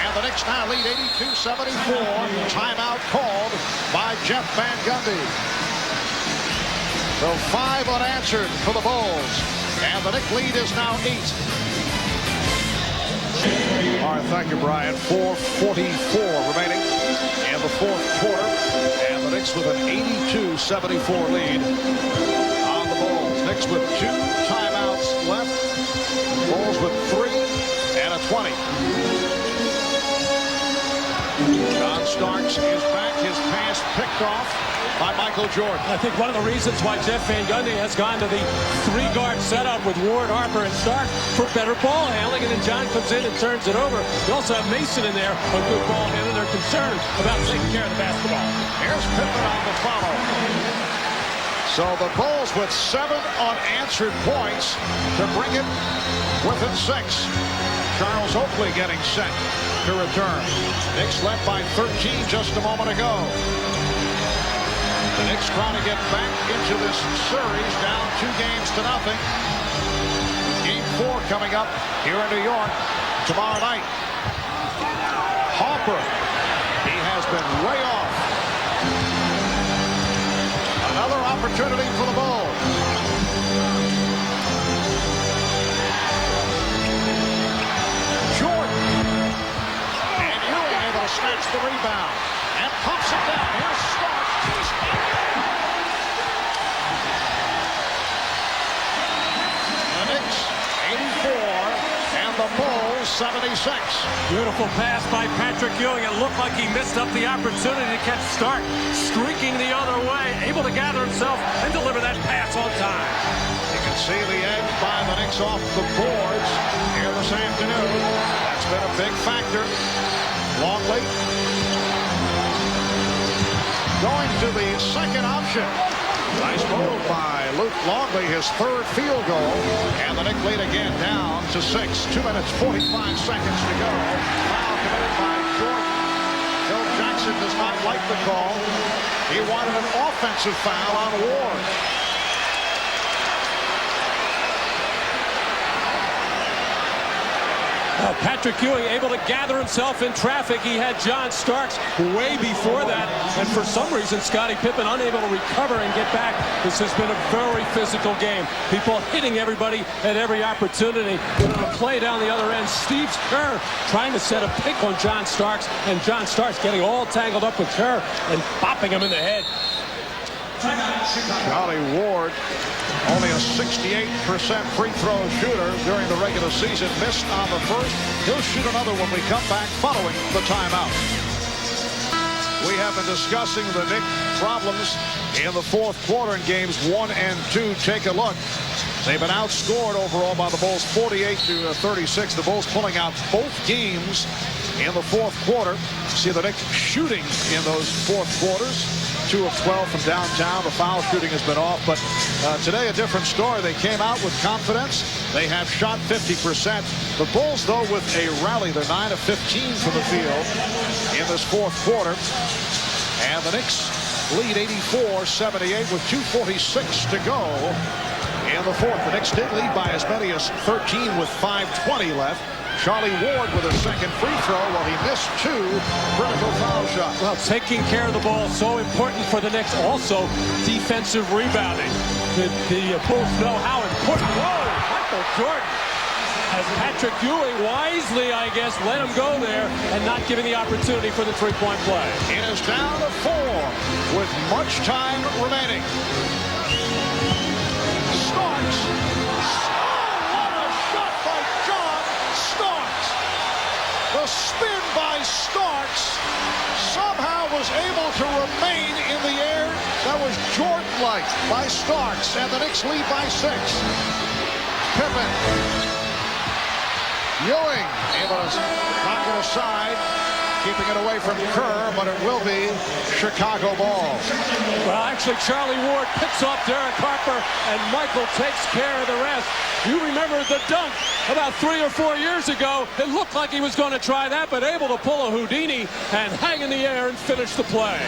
And the Knicks now lead 82-74. Timeout called by Jeff Van Gundy. So 5 unanswered for the Bulls. And the Knicks lead is now 8. All right, thank you, Brian. 4:44 remaining in the fourth quarter. And the Knicks with an 82-74 lead on the Bulls. Knicks with 2 timeouts left. Bulls with 3 and a 20. John Starks is back. His pass picked off by Michael Jordan. I think one of the reasons why Jeff Van Gundy has gone to the 3-guard setup with Ward, Harper, and Stark for better ball handling, and then John comes in and turns it over. You also have Mason in there, a good ball handler. They're concerned about taking care of the basketball. Here's Pippen on the follow. So the Bulls with 7 unanswered points to bring it within 6. Charles Oakley getting set to return. Knicks led by 13 just a moment ago. The Knicks trying to get back into this series, down 2-0. Game 4 coming up here in New York tomorrow night. Harper, he has been way off. Another opportunity for the Bulls. Jordan. And Ewing able to snatch the rebound. And pumps it down. Here's Stark. The Knicks 84 and the Bulls 76. Beautiful pass by Patrick Ewing. It looked like he missed up the opportunity to catch Stark streaking the other way, able to gather himself and deliver that pass on time. You can see the edge by the Knicks off the boards here this afternoon. That's been a big factor. Longley going to the second option. Nice move by Luke Longley, his 3rd field goal. And the Knicks lead again down to 6. 2 minutes, 45 seconds to go. Foul committed by Jordan. Phil Jackson Mason does not like the call. He wanted an offensive foul on Ward. Patrick Ewing able to gather himself in traffic. He had John Starks way before that, and for some reason Scottie Pippen unable to recover and get back. This has been a very physical game. People hitting everybody at every opportunity. But on a play down the other end, Steve Kerr trying to set a pick on John Starks, and John Starks getting all tangled up with Kerr and bopping him in the head. Charlie Ward, only a 68% free throw shooter during the regular season, missed on the first. He'll shoot another when we come back following the timeout. We have been discussing the Knicks' problems in the fourth quarter in games 1 and 2. Take a look. They've been outscored overall by the Bulls 48-36. The Bulls pulling out both games in the fourth quarter. See the Knicks shooting in those fourth quarters. 2 of 12 from downtown. The foul shooting has been off, but today a different story. They came out with confidence. They have shot 50%. The Bulls, though, with a rally, they're 9 of 15 from the field in this fourth quarter. And the Knicks lead 84-78 with 2:46 to go in the fourth. The Knicks did lead by as many as 13 with 5:20 left. Charlie Ward with a second free throw while he missed 2 critical foul shots. Well, taking care of the ball so important for the Knicks. Also, defensive rebounding. The Bulls know how important. Whoa, Michael Jordan. As Patrick Ewing wisely, I guess, let him go there and not giving the opportunity for the three-point play. It is down to 4 with much time remaining. Starks. The spin by Starks somehow was able to remain in the air. That was Jordan-like by Starks, and the Knicks lead by 6. Pippen. Ewing able to knock it aside, keeping it away from Kerr, but it will be Chicago ball. Well, actually, Charlie Ward picks off Derek Harper, and Michael takes care of the rest. You remember the dunk about 3 or 4 years ago. It looked like he was going to try that, but able to pull a Houdini and hang in the air and finish the play.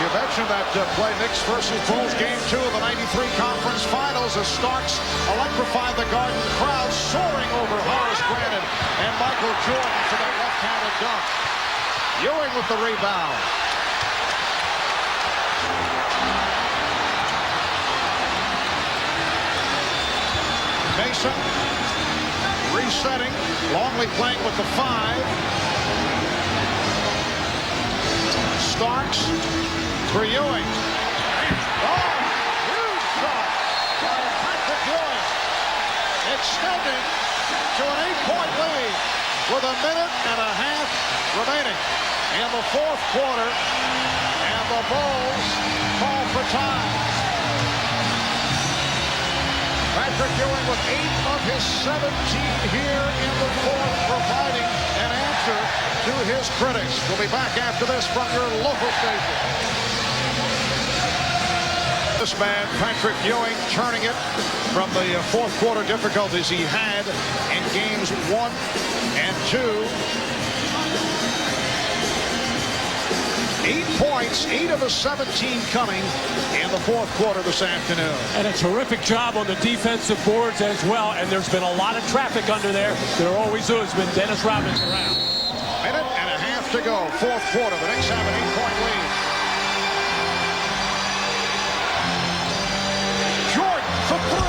You mentioned that play, Knicks versus Bulls, game 2 of the '93 conference finals, as Starks electrified the Garden crowd, soaring over Horace Grant and Michael Jordan for that left-handed dunk. Ewing with the rebound. Mason resetting. Longley playing with the 5. Starks for Ewing. Oh, huge shot by Patrick Ewing. Extending to an 8-point lead with a minute and a half remaining in the fourth quarter. And the Bulls call for time. Patrick Ewing with 8 of his 17 here in the fourth, providing an answer to his critics. We'll be back after this from your local station. This man, Patrick Ewing, turning it from the fourth quarter difficulties he had in games 1 and 2. 8 points, 8 of the 17 coming in the fourth quarter this afternoon. And a terrific job on the defensive boards as well. And there's been a lot of traffic under there. There always has been. Dennis Rodman's around. Minute and a half to go. Fourth quarter. The Knicks have an 8-point lead. Jordan for 3.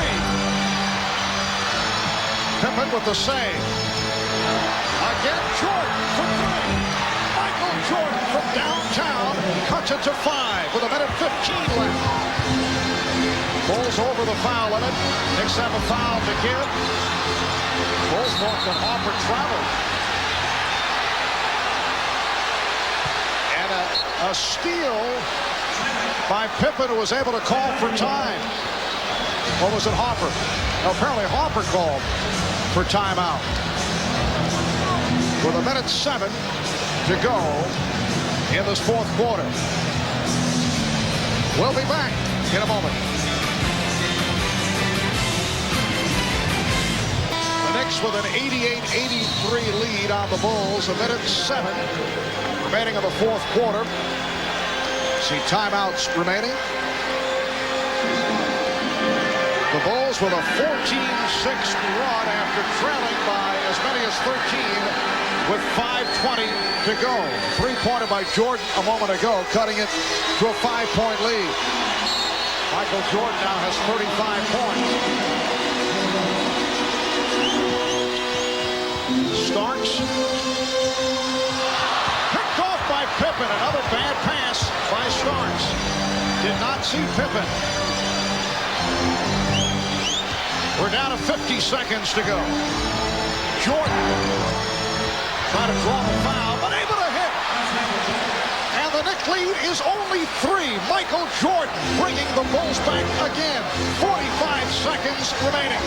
Pippen with the save. Again, Jordan for 3. Michael Jordan from downtown cuts it to 5 with a minute 15 left. Bulls over the foul limit. Knicks have a foul to give. Bulls thought that Harper traveled. And a steal by Pippen, who was able to call for time. Or was it Harper? No, apparently Harper called for timeout. With a minute 7 to go in this fourth quarter. We'll be back in a moment. The Knicks with an 88-83 lead on the Bulls. A minute 7 remaining in the fourth quarter. See timeouts remaining. The Bulls with a 14-6 run after trailing by as many as 13 with 5:20 to go. Three-pointer by Jordan a moment ago, cutting it to a 5-point lead. Michael Jordan now has 35 points. Starks. Picked off by Pippen. Another bad pass by Starks. Did not see Pippen. We're down to 50 seconds to go. Jordan trying to draw the foul, but able to hit. And the Knicks lead is only 3. Michael Jordan bringing the Bulls back again. 45 seconds remaining.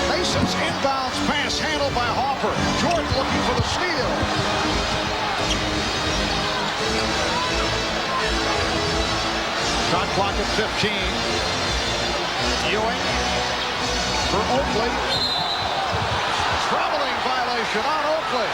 Mason's inbounds pass handled by Harper. Jordan looking for the steal. Shot clock at 15. Ewing for Oakley. Traveling violation on Oakley.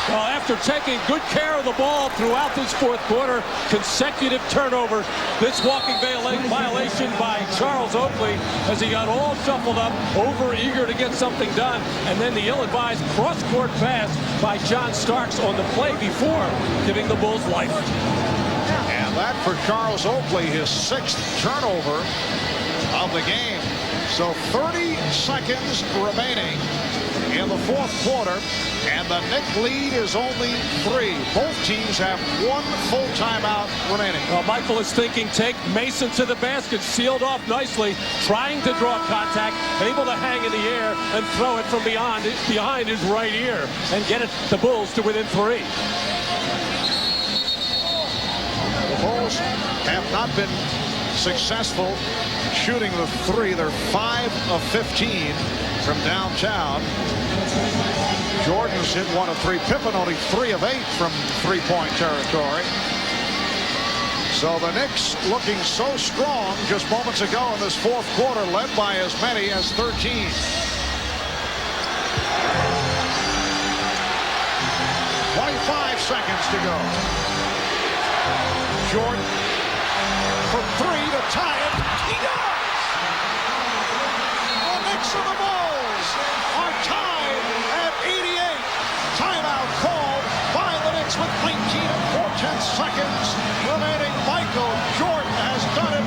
Well, after taking good care of the ball throughout this fourth quarter, consecutive turnovers, this walking violation by Charles Oakley as he got all shuffled up, over-eager to get something done, and then the ill-advised cross-court pass by John Starks on the play before giving the Bulls life. And that for Charles Oakley, his 6th turnover of the game. So 30 seconds remaining in the fourth quarter, and the Knicks lead is only 3. Both teams have 1 full timeout remaining. Well, Michael is thinking, take Mason to the basket, sealed off nicely, trying to draw contact, able to hang in the air and throw it from behind his right ear and get it the Bulls to within 3. The Bulls have not been successful shooting the 3. They're 5 of 15 from downtown. Jordan's hit 1 of 3. Pippen only 3 of 8 from three-point territory. So the Knicks looking so strong just moments ago in this fourth quarter, led by as many as 13. Seconds to go. Jordan for 3 to tie it. He does! The Knicks and the Bulls are tied at 88. Timeout called by the Knicks with 19 and 4/10 seconds remaining. Michael Jordan has done it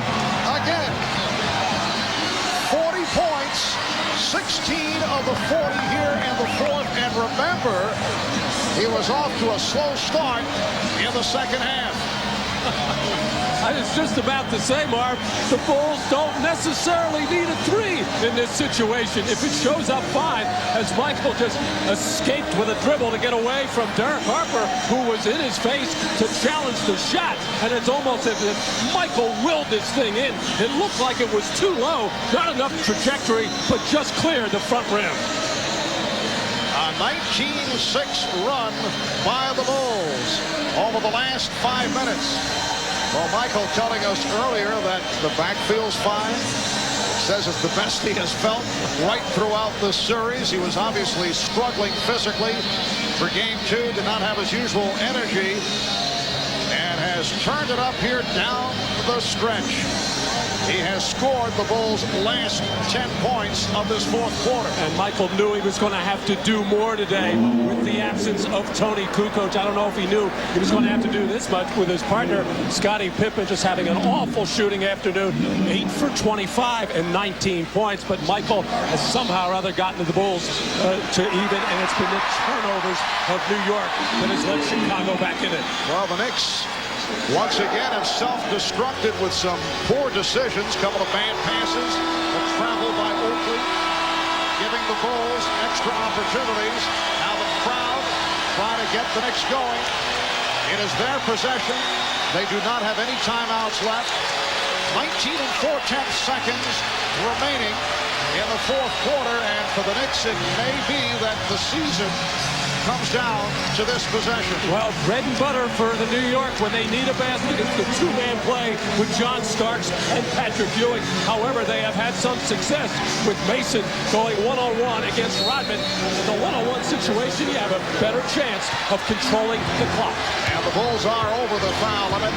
again. 40 points, 16 of the 40 here in the fourth. And remember, he was off to a slow start in the second half. I was just about to say, Marv, the Bulls don't necessarily need a 3 in this situation. If it shows up fine, as Michael just escaped with a dribble to get away from Derek Harper, who was in his face to challenge the shot. And it's almost as if Michael willed this thing in. It looked like it was too low, not enough trajectory, but just cleared the front rim. A 19-6 run by the Bulls over the last 5 minutes. Well, Michael telling us earlier that the backfield's fine. Says it's the best he has felt right throughout the series. He was obviously struggling physically for game 2. Did not have his usual energy. And has turned it up here down the stretch. He has scored the Bulls' last 10 points of this fourth quarter. And Michael knew he was going to have to do more today with the absence of Tony Kukoc. I don't know if he knew he was going to have to do this much with his partner, Scottie Pippen, just having an awful shooting afternoon. 8 for 25 and 19 points. But Michael has somehow or other gotten the Bulls to even, and it's been the turnovers of New York that has led Chicago back in it. Well, the Knicks once again have self-destructed with some poor decisions. Couple of bad passes, a travel by Oakley, giving the Bulls extra opportunities. Now the crowd trying to get the Knicks going. It is their possession. They do not have any timeouts left. 19 and 4/10 seconds remaining in the fourth quarter, and for the Knicks it may be that the season comes down to this possession. Well, bread and butter for the New York when they need a basket. It's the two-man play with John Starks and Patrick Ewing. However, they have had some success with Mason going one-on-one against Rodman. In the one-on-one situation, you have a better chance of controlling the clock. And the Bulls are over the foul limit.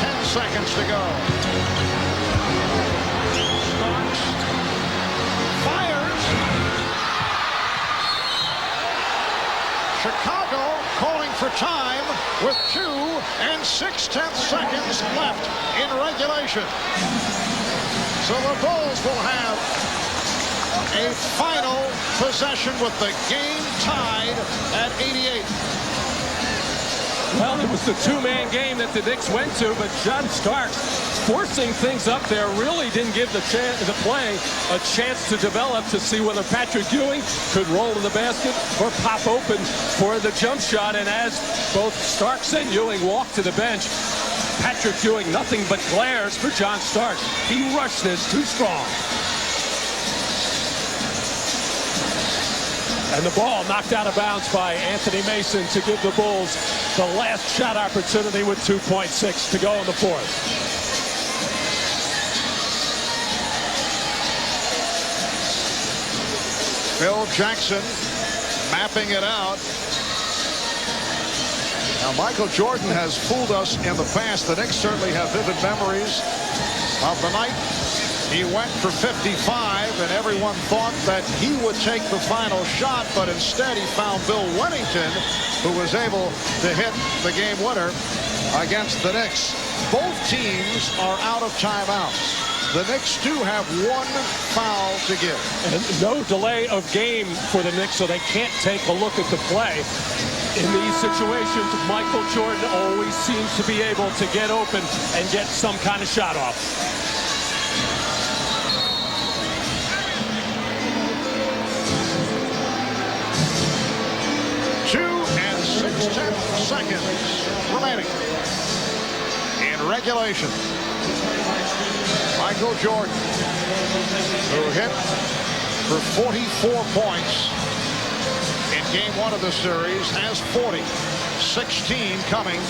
10 seconds to go. Starks fires. Chicago calling for time with 2 6/10 seconds left in regulation. So the Bulls will have a final possession with the game tied at 88. Well, it was the two-man game that the Knicks went to, but John Starks forcing things up there really didn't give the play a chance to develop to see whether Patrick Ewing could roll to the basket or pop open for the jump shot. And as both Starks and Ewing walked to the bench, Patrick Ewing nothing but glares for John Starks. He rushed this too strong. And the ball knocked out of bounds by Anthony Mason to give the Bulls the last shot opportunity with 2.6 to go in the fourth. Phil Jackson mapping it out. Now, Michael Jordan has fooled us in the past. The Knicks certainly have vivid memories of the night he went for 55, and everyone thought that he would take the final shot, but instead he found Bill Wennington, who was able to hit the game winner against the Knicks. Both teams are out of timeouts. The Knicks do have 1 foul to give. And no delay of game for the Knicks, so they can't take a look at the play. In these situations, Michael Jordan always seems to be able to get open and get some kind of shot off. 2 6/10 seconds remaining in regulation. Michael Jordan, who hit for 44 points in game 1 of the series, has 40. 16 coming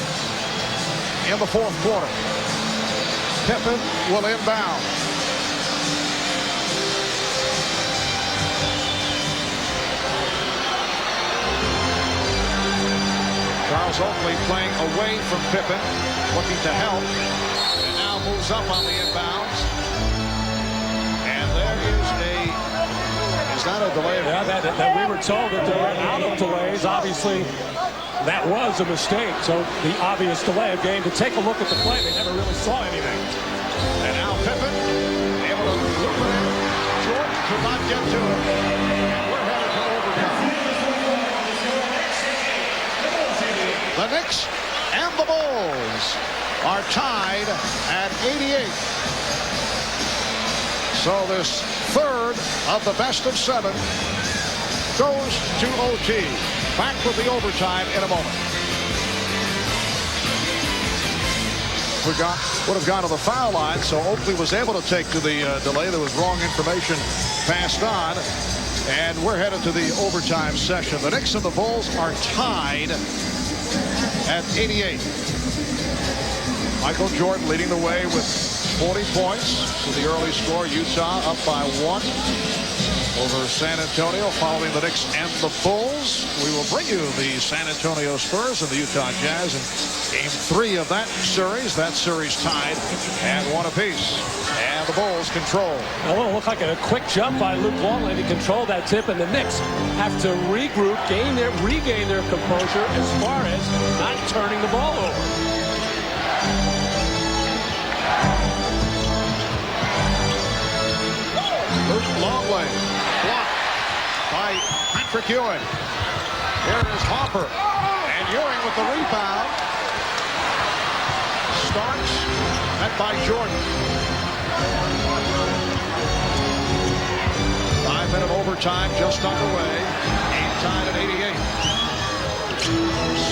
in the fourth quarter. Pippen will inbound. Charles Oakley playing away from Pippen, looking to help, and now moves up on the inbounds. And there is that a delay? Yeah, that we were told that there were out of delays. Obviously, that was a mistake. So the obvious delay of game. To take a look at the play, they never really saw anything. And now Pippen able to loop it in. Jordan could not get to it. And we're headed to overtime. The Knicks and the Bulls are tied at 88. So this third of the best of 7 goes to OT. Back with the overtime in a moment. Would have gone to the foul line, so Oakley was able to take to the delay. There was wrong information passed on, and we're headed to the overtime session. The Knicks and the Bulls are tied at 88. Michael Jordan leading the way with 40 points. So the early score, Utah up by 1 over San Antonio, following the Knicks and the Bulls. We will bring you the San Antonio Spurs and the Utah Jazz in game 3 of that series. That series tied at 1 apiece. And the Bulls control. Well, it looked like a quick jump by Luke Longley to control that tip, and the Knicks have to regroup, regain their composure as far as not turning the ball over. Luke Longley blocked by Patrick Ewing. Here is Hopper, and Ewing with the rebound. Starks, met by Jordan. 5-minute overtime just underway. Game tied at 88.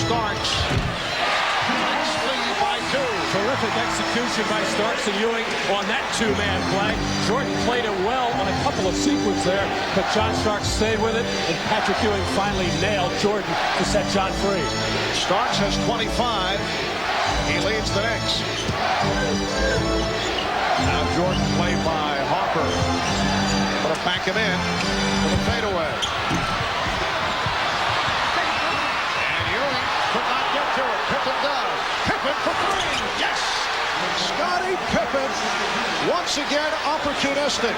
Starks. Knicks lead by 2. Terrific execution by Starks and Ewing on that two-man play. Jordan played it well on a couple of sequences there, but John Starks stayed with it, and Patrick Ewing finally nailed Jordan to set John free. Starks has 25. He leads the Knicks. Now Jordan played by Harper. Gonna back him in for the fadeaway. And Ewing could not get to it. Pippen does. Pippen for three. Yes! Scottie Pippen once again opportunistic.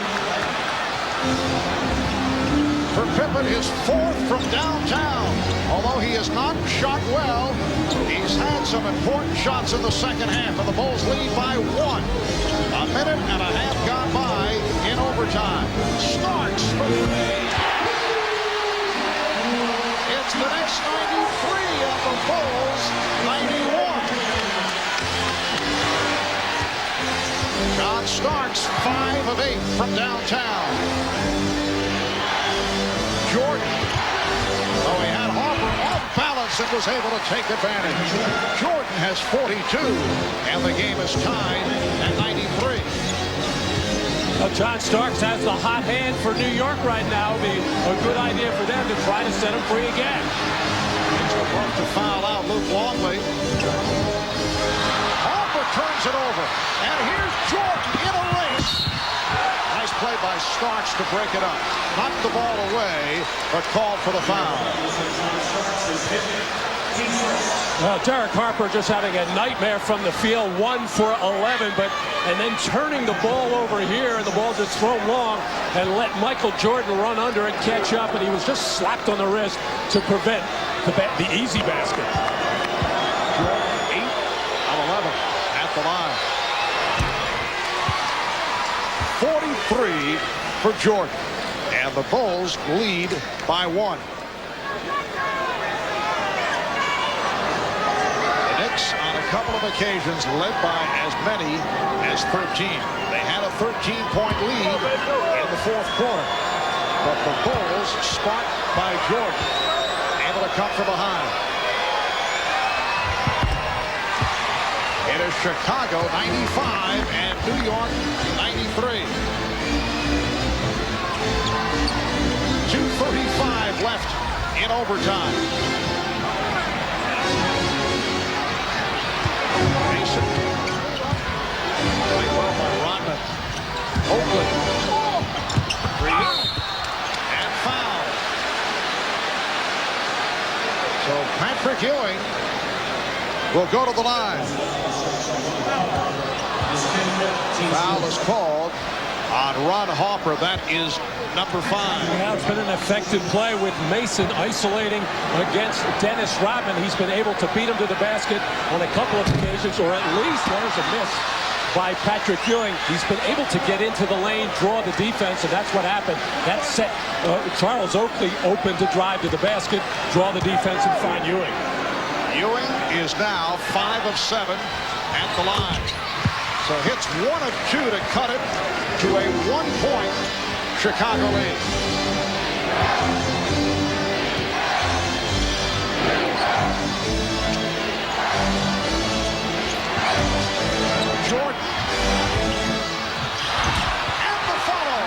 For Pippen, his fourth from downtown. Although he has not shot well, he's had some important shots in the second half, and the Bulls lead by one. A minute and a half gone by in overtime. Starks for three. It's the next 93 of the Bulls, 91. John Starks, 5 of 8 from downtown. Jordan, though he had Harper off balance and was able to take advantage. Jordan has 42, and the game is tied at 93. John Starks has the hot hand for New York right now. It'd be a good idea for them to try to set him free again. It's about to foul out Luke Longley. Harper turns it over, and here's Jordan in a race. Nice play by Starks to break it up. Knocked the ball away, but called for the foul. Well, Derek Harper just having a nightmare from the field, 1 for 11, and then turning the ball over here, and the ball just thrown long and let Michael Jordan run under and catch up, and he was just slapped on the wrist to prevent the easy basket. Jordan 8 of 11 at the line. 43 for Jordan, and the Bulls lead by 1. The Knicks on a couple of occasions led by as many as 13. They had a 13-point lead in the fourth quarter, but the Bulls sparked by Jordan, able to come from behind. It is Chicago 95 and New York 93. 2:35 left in overtime. Mason. Played well by Rodman. Oakland. And foul. So Patrick Ewing will go to the line. Foul is called on Ron Harper. That is number 5. Yeah, it's been an effective play with Mason isolating against Dennis Rodman. He's been able to beat him to the basket on a couple of occasions, or at least there's a miss by Patrick Ewing. He's been able to get into the lane, draw the defense, and that's what happened. That set Charles Oakley open to drive to the basket, draw the defense, and find Ewing. Ewing is now 5 of 7 at the line. So hits 1 of 2 to cut it to a 1-point Chicago lead. Jordan. And the follow.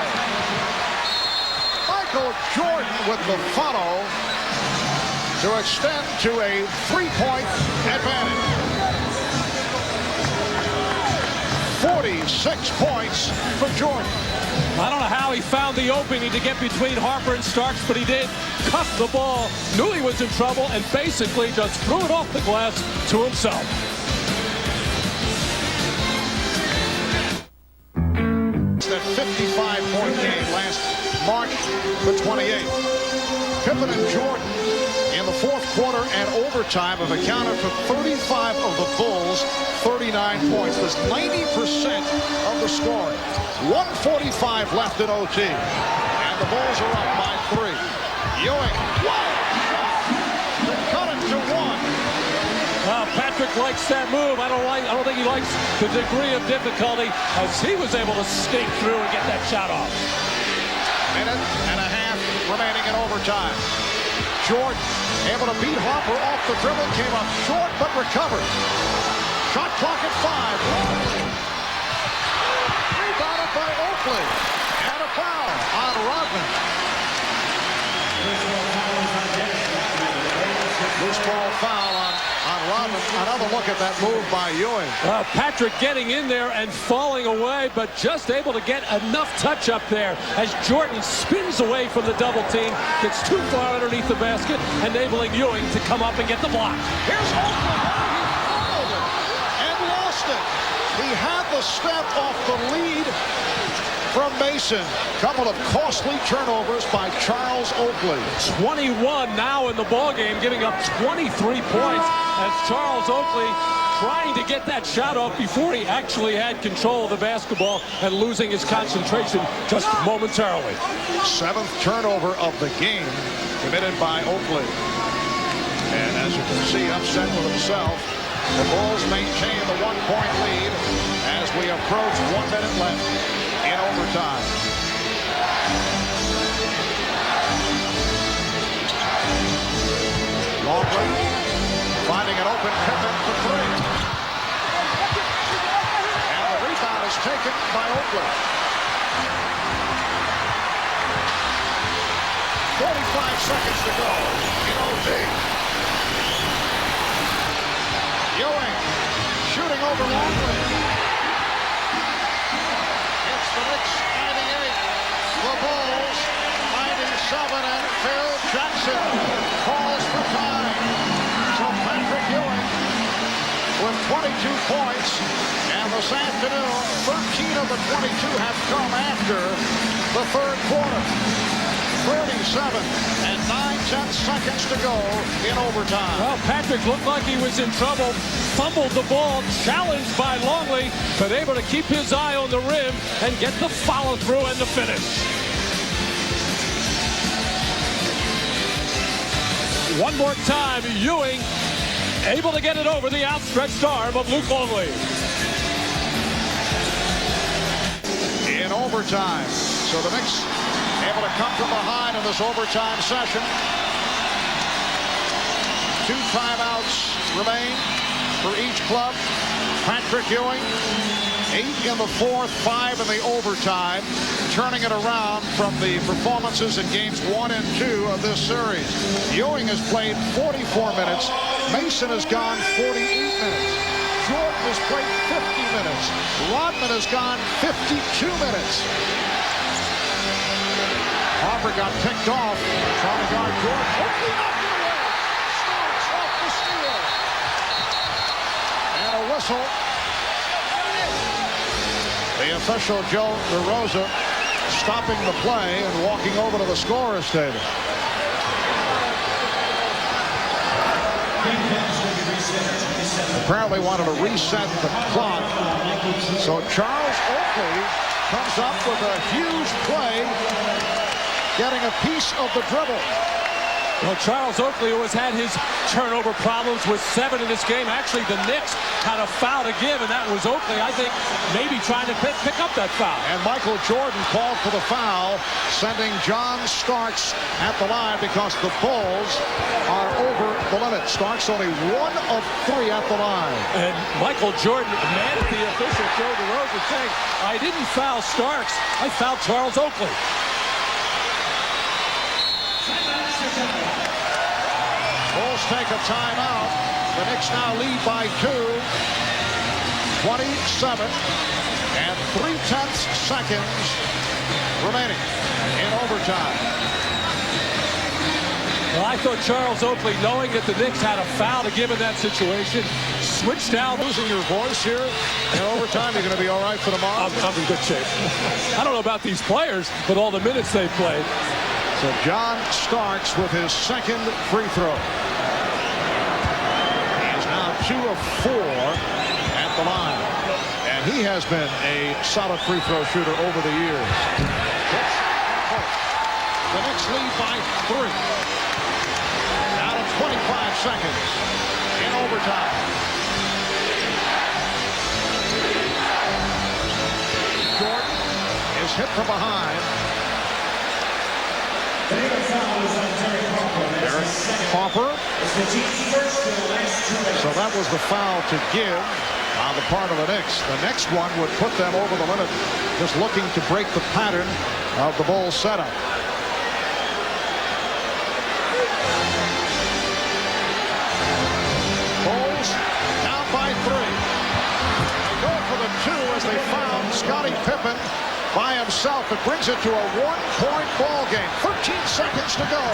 Michael Jordan with the follow to extend to a 3-point advantage. 46 points for Jordan. I don't know how he found the opening to get between Harper and Starks, but he did. Cuffed the ball, knew he was in trouble, and basically just threw it off the glass to himself. That 55-point game last March the 28th. Pippen and Jordan in the fourth quarter and overtime have accounted for 35 of the Bulls' 39 points. That's 90% of the scoring. 1:45 left in OT. And the Bulls are up by 3. Ewing. To cut it to 1. Patrick likes that move. I don't think he likes the degree of difficulty as he was able to skate through and get that shot off. Minute and a half remaining in overtime. Jordan able to beat Harper off the dribble, came up short but recovered. Shot clock at 5. Rebounded by Oakley. And a foul on Rodman. Loose ball foul on Rodman. Another look at that move by Ewing. Patrick getting in there and falling away, but just able to get enough touch up there as Jordan spins away from the double team, gets too far underneath the basket, enabling Ewing to come up and get the block. Here's Oakley. He fouled it and lost it. He had the step off the lead from Mason. Couple of costly turnovers by Charles Oakley. 21 now in the ballgame, giving up 23 points as Charles Oakley trying to get that shot off before he actually had control of the basketball and losing his concentration just momentarily. 7th turnover of the game committed by Oakley. And as you can see, upset with himself. The Bulls maintain the 1-point lead as we approach 1 minute left in overtime. Longley finding an open Pippen for 3. And the rebound is taken by Oakley. 45 seconds to go in OT. Ewing shooting over Longley. It's the Knicks 98. The Bulls 97, and Phil Jackson calls for time. So Patrick Ewing with 22 points, and this afternoon 13 of the 22 have come after the 3rd quarter. 37 and 9/10 seconds to go in overtime. Well, Patrick looked like he was in trouble, fumbled the ball, challenged by Longley, but able to keep his eye on the rim and get the follow through and the finish. One more time, Ewing able to get it over the outstretched arm of Luke Longley. In overtime, so the Knicks able to come from behind in this overtime session. 2 timeouts remain for each club. Patrick Ewing, 8 in the 4th, 5 in the overtime, turning it around from the performances in games 1 and 2 of this series. Ewing has played 44 minutes. Mason has gone 48 minutes. Jordan has played 50 minutes. Rodman has gone 52 minutes. Harper got picked off, trying to guard Jordan. Oakley knocked it away. Starks off the steal. And a whistle. The official, Joe DeRosa, stopping the play and walking over to the scorer's table. Apparently wanted to reset the clock. So Charles Oakley comes up with a huge play, getting a piece of the dribble. Well, Charles Oakley, who has had his turnover problems with 7 in this game. Actually, the Knicks had a foul to give, and that was Oakley, I think, maybe trying to pick up that foul. And Michael Jordan called for the foul, sending John Starks at the line because the Bulls are over the limit. Starks only 1 of 3 at the line. And Michael Jordan mad at the official, Joe DeRosa, saying, I didn't foul Starks, I fouled Charles Oakley. Bulls take a timeout. The Knicks now lead by 2. 27 and 3/10 seconds remaining in overtime. Well, I thought Charles Oakley, knowing that the Knicks had a foul to give in that situation, switched out. Losing your voice here in overtime, you're going to be all right for tomorrow? I'm in good shape. I don't know about these players, but all the minutes they've played. So John Starks with his 2nd free throw. He is now 2 of 4 at the line. And he has been a solid free throw shooter over the years. The Knicks lead by 3. Down to 25 seconds in overtime. Jordan is hit from behind. Derek Harper. So that was the foul to give. on the part of the Knicks. The next one would put them over the limit, just looking to break the pattern of the Bulls setup. Bulls down by 3. Go for the 2 as they found Scottie Pippen by himself. It brings it to a 1-point ball game. 13 seconds to go.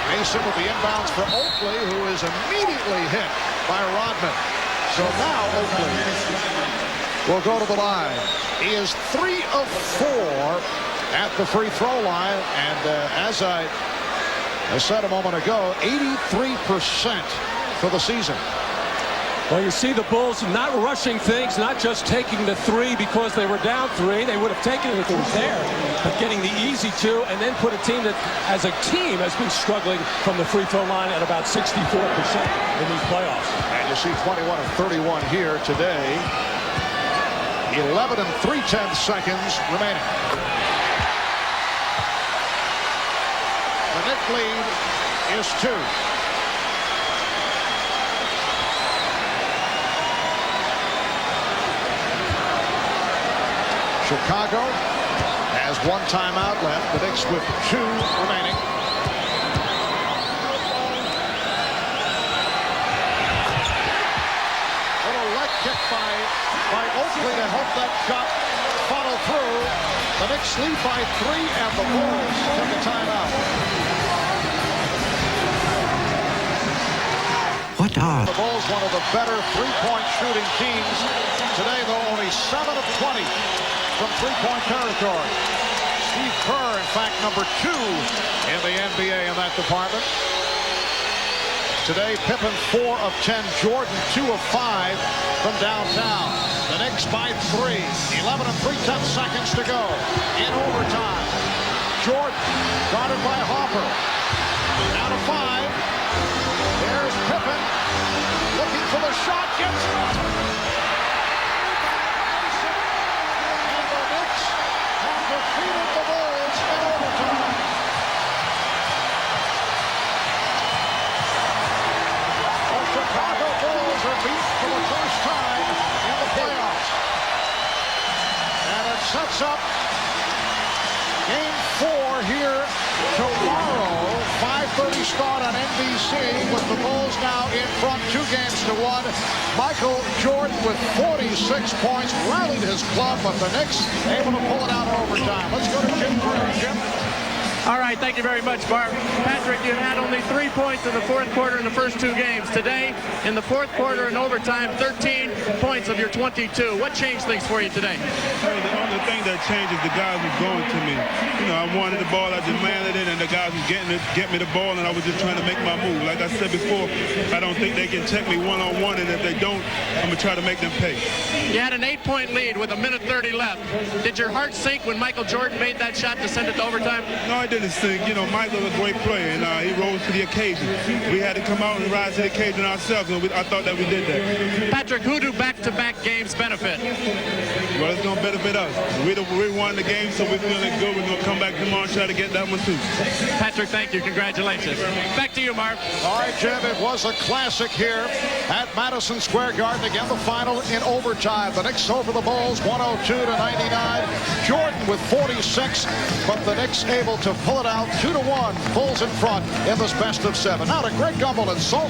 Mason with the inbounds for Oakley, who is immediately hit by Rodman. So now Oakley will go to the line. He is 3 of 4 at the free throw line. And as I said a moment ago, 83% for the season. Well, you see the Bulls not rushing things, not just taking the 3 because they were down 3. They would have taken it if it was there, but getting the easy 2 and then put a team that, as a team, has been struggling from the free throw line at about 64% in these playoffs. And you see 21 of 31 here today. 11 and 3/10 seconds remaining. The Knicks lead is 2. Chicago has 1 timeout left. The Knicks with 2 remaining. Little leg kick by Oakley to help that shot follow through. The Knicks lead by 3, and the Bulls take a timeout. The Bulls, one of the better three-point shooting teams. Today, though, only 7 of 20 from three-point territory. Steve Kerr, in fact, number 2 in the NBA in that department. Today, Pippen 4 of 10. Jordan 2 of 5 from downtown. The Knicks by 3. 11 and 3/10 seconds to go in overtime. Jordan guarded by Hopper. Down to 5. There's Pippen looking for the shot. Gets it. And the Knicks have defeated the Bulls in overtime. The Chicago Bulls are beat for the first time in the playoffs. And it sets up Game 4 here tomorrow. 5:30 start on NBC with the Bulls now in front 2-1. Michael Jordan with 46 points rallied his club, but the Knicks able to pull it out in overtime. Let's go to Jim Gray. Jim. All right, thank you very much, Barb. Patrick, you had only 3 points in the fourth quarter in the first 2 games. Today, in the fourth quarter in overtime, 13 points of your 22. What changed things for you today? The only thing that changed is the guys was going to me. You know, I wanted the ball, I demanded it, and the guys was get me the ball, and I was just trying to make my move. Like I said before, I don't think they can check me one-on-one, and if they don't, I'm going to try to make them pay. You had an 8-point lead with 1:30 left. Did your heart sink when Michael Jordan made that shot to send it to overtime? No, I didn't sink. You know, Michael's a great player, and he rose to the occasion. We had to come out and rise to the occasion ourselves, and I thought that we did that. Patrick, who do back-to-back games benefit? Well, it's going to benefit us. We won the game, so we're feeling good. We're going to come back tomorrow and try to get that one, too. Patrick, thank you. Congratulations. Back to you, Mark. All right, Jim, it was a classic here at Madison Square Garden. Again, the final in overtime. The Knicks over the Bulls, 102-99. Jordan with 46, but the Knicks able to pull it out 2-1. Bulls in front in this best of 7. Now to Greg Gumbel and Salt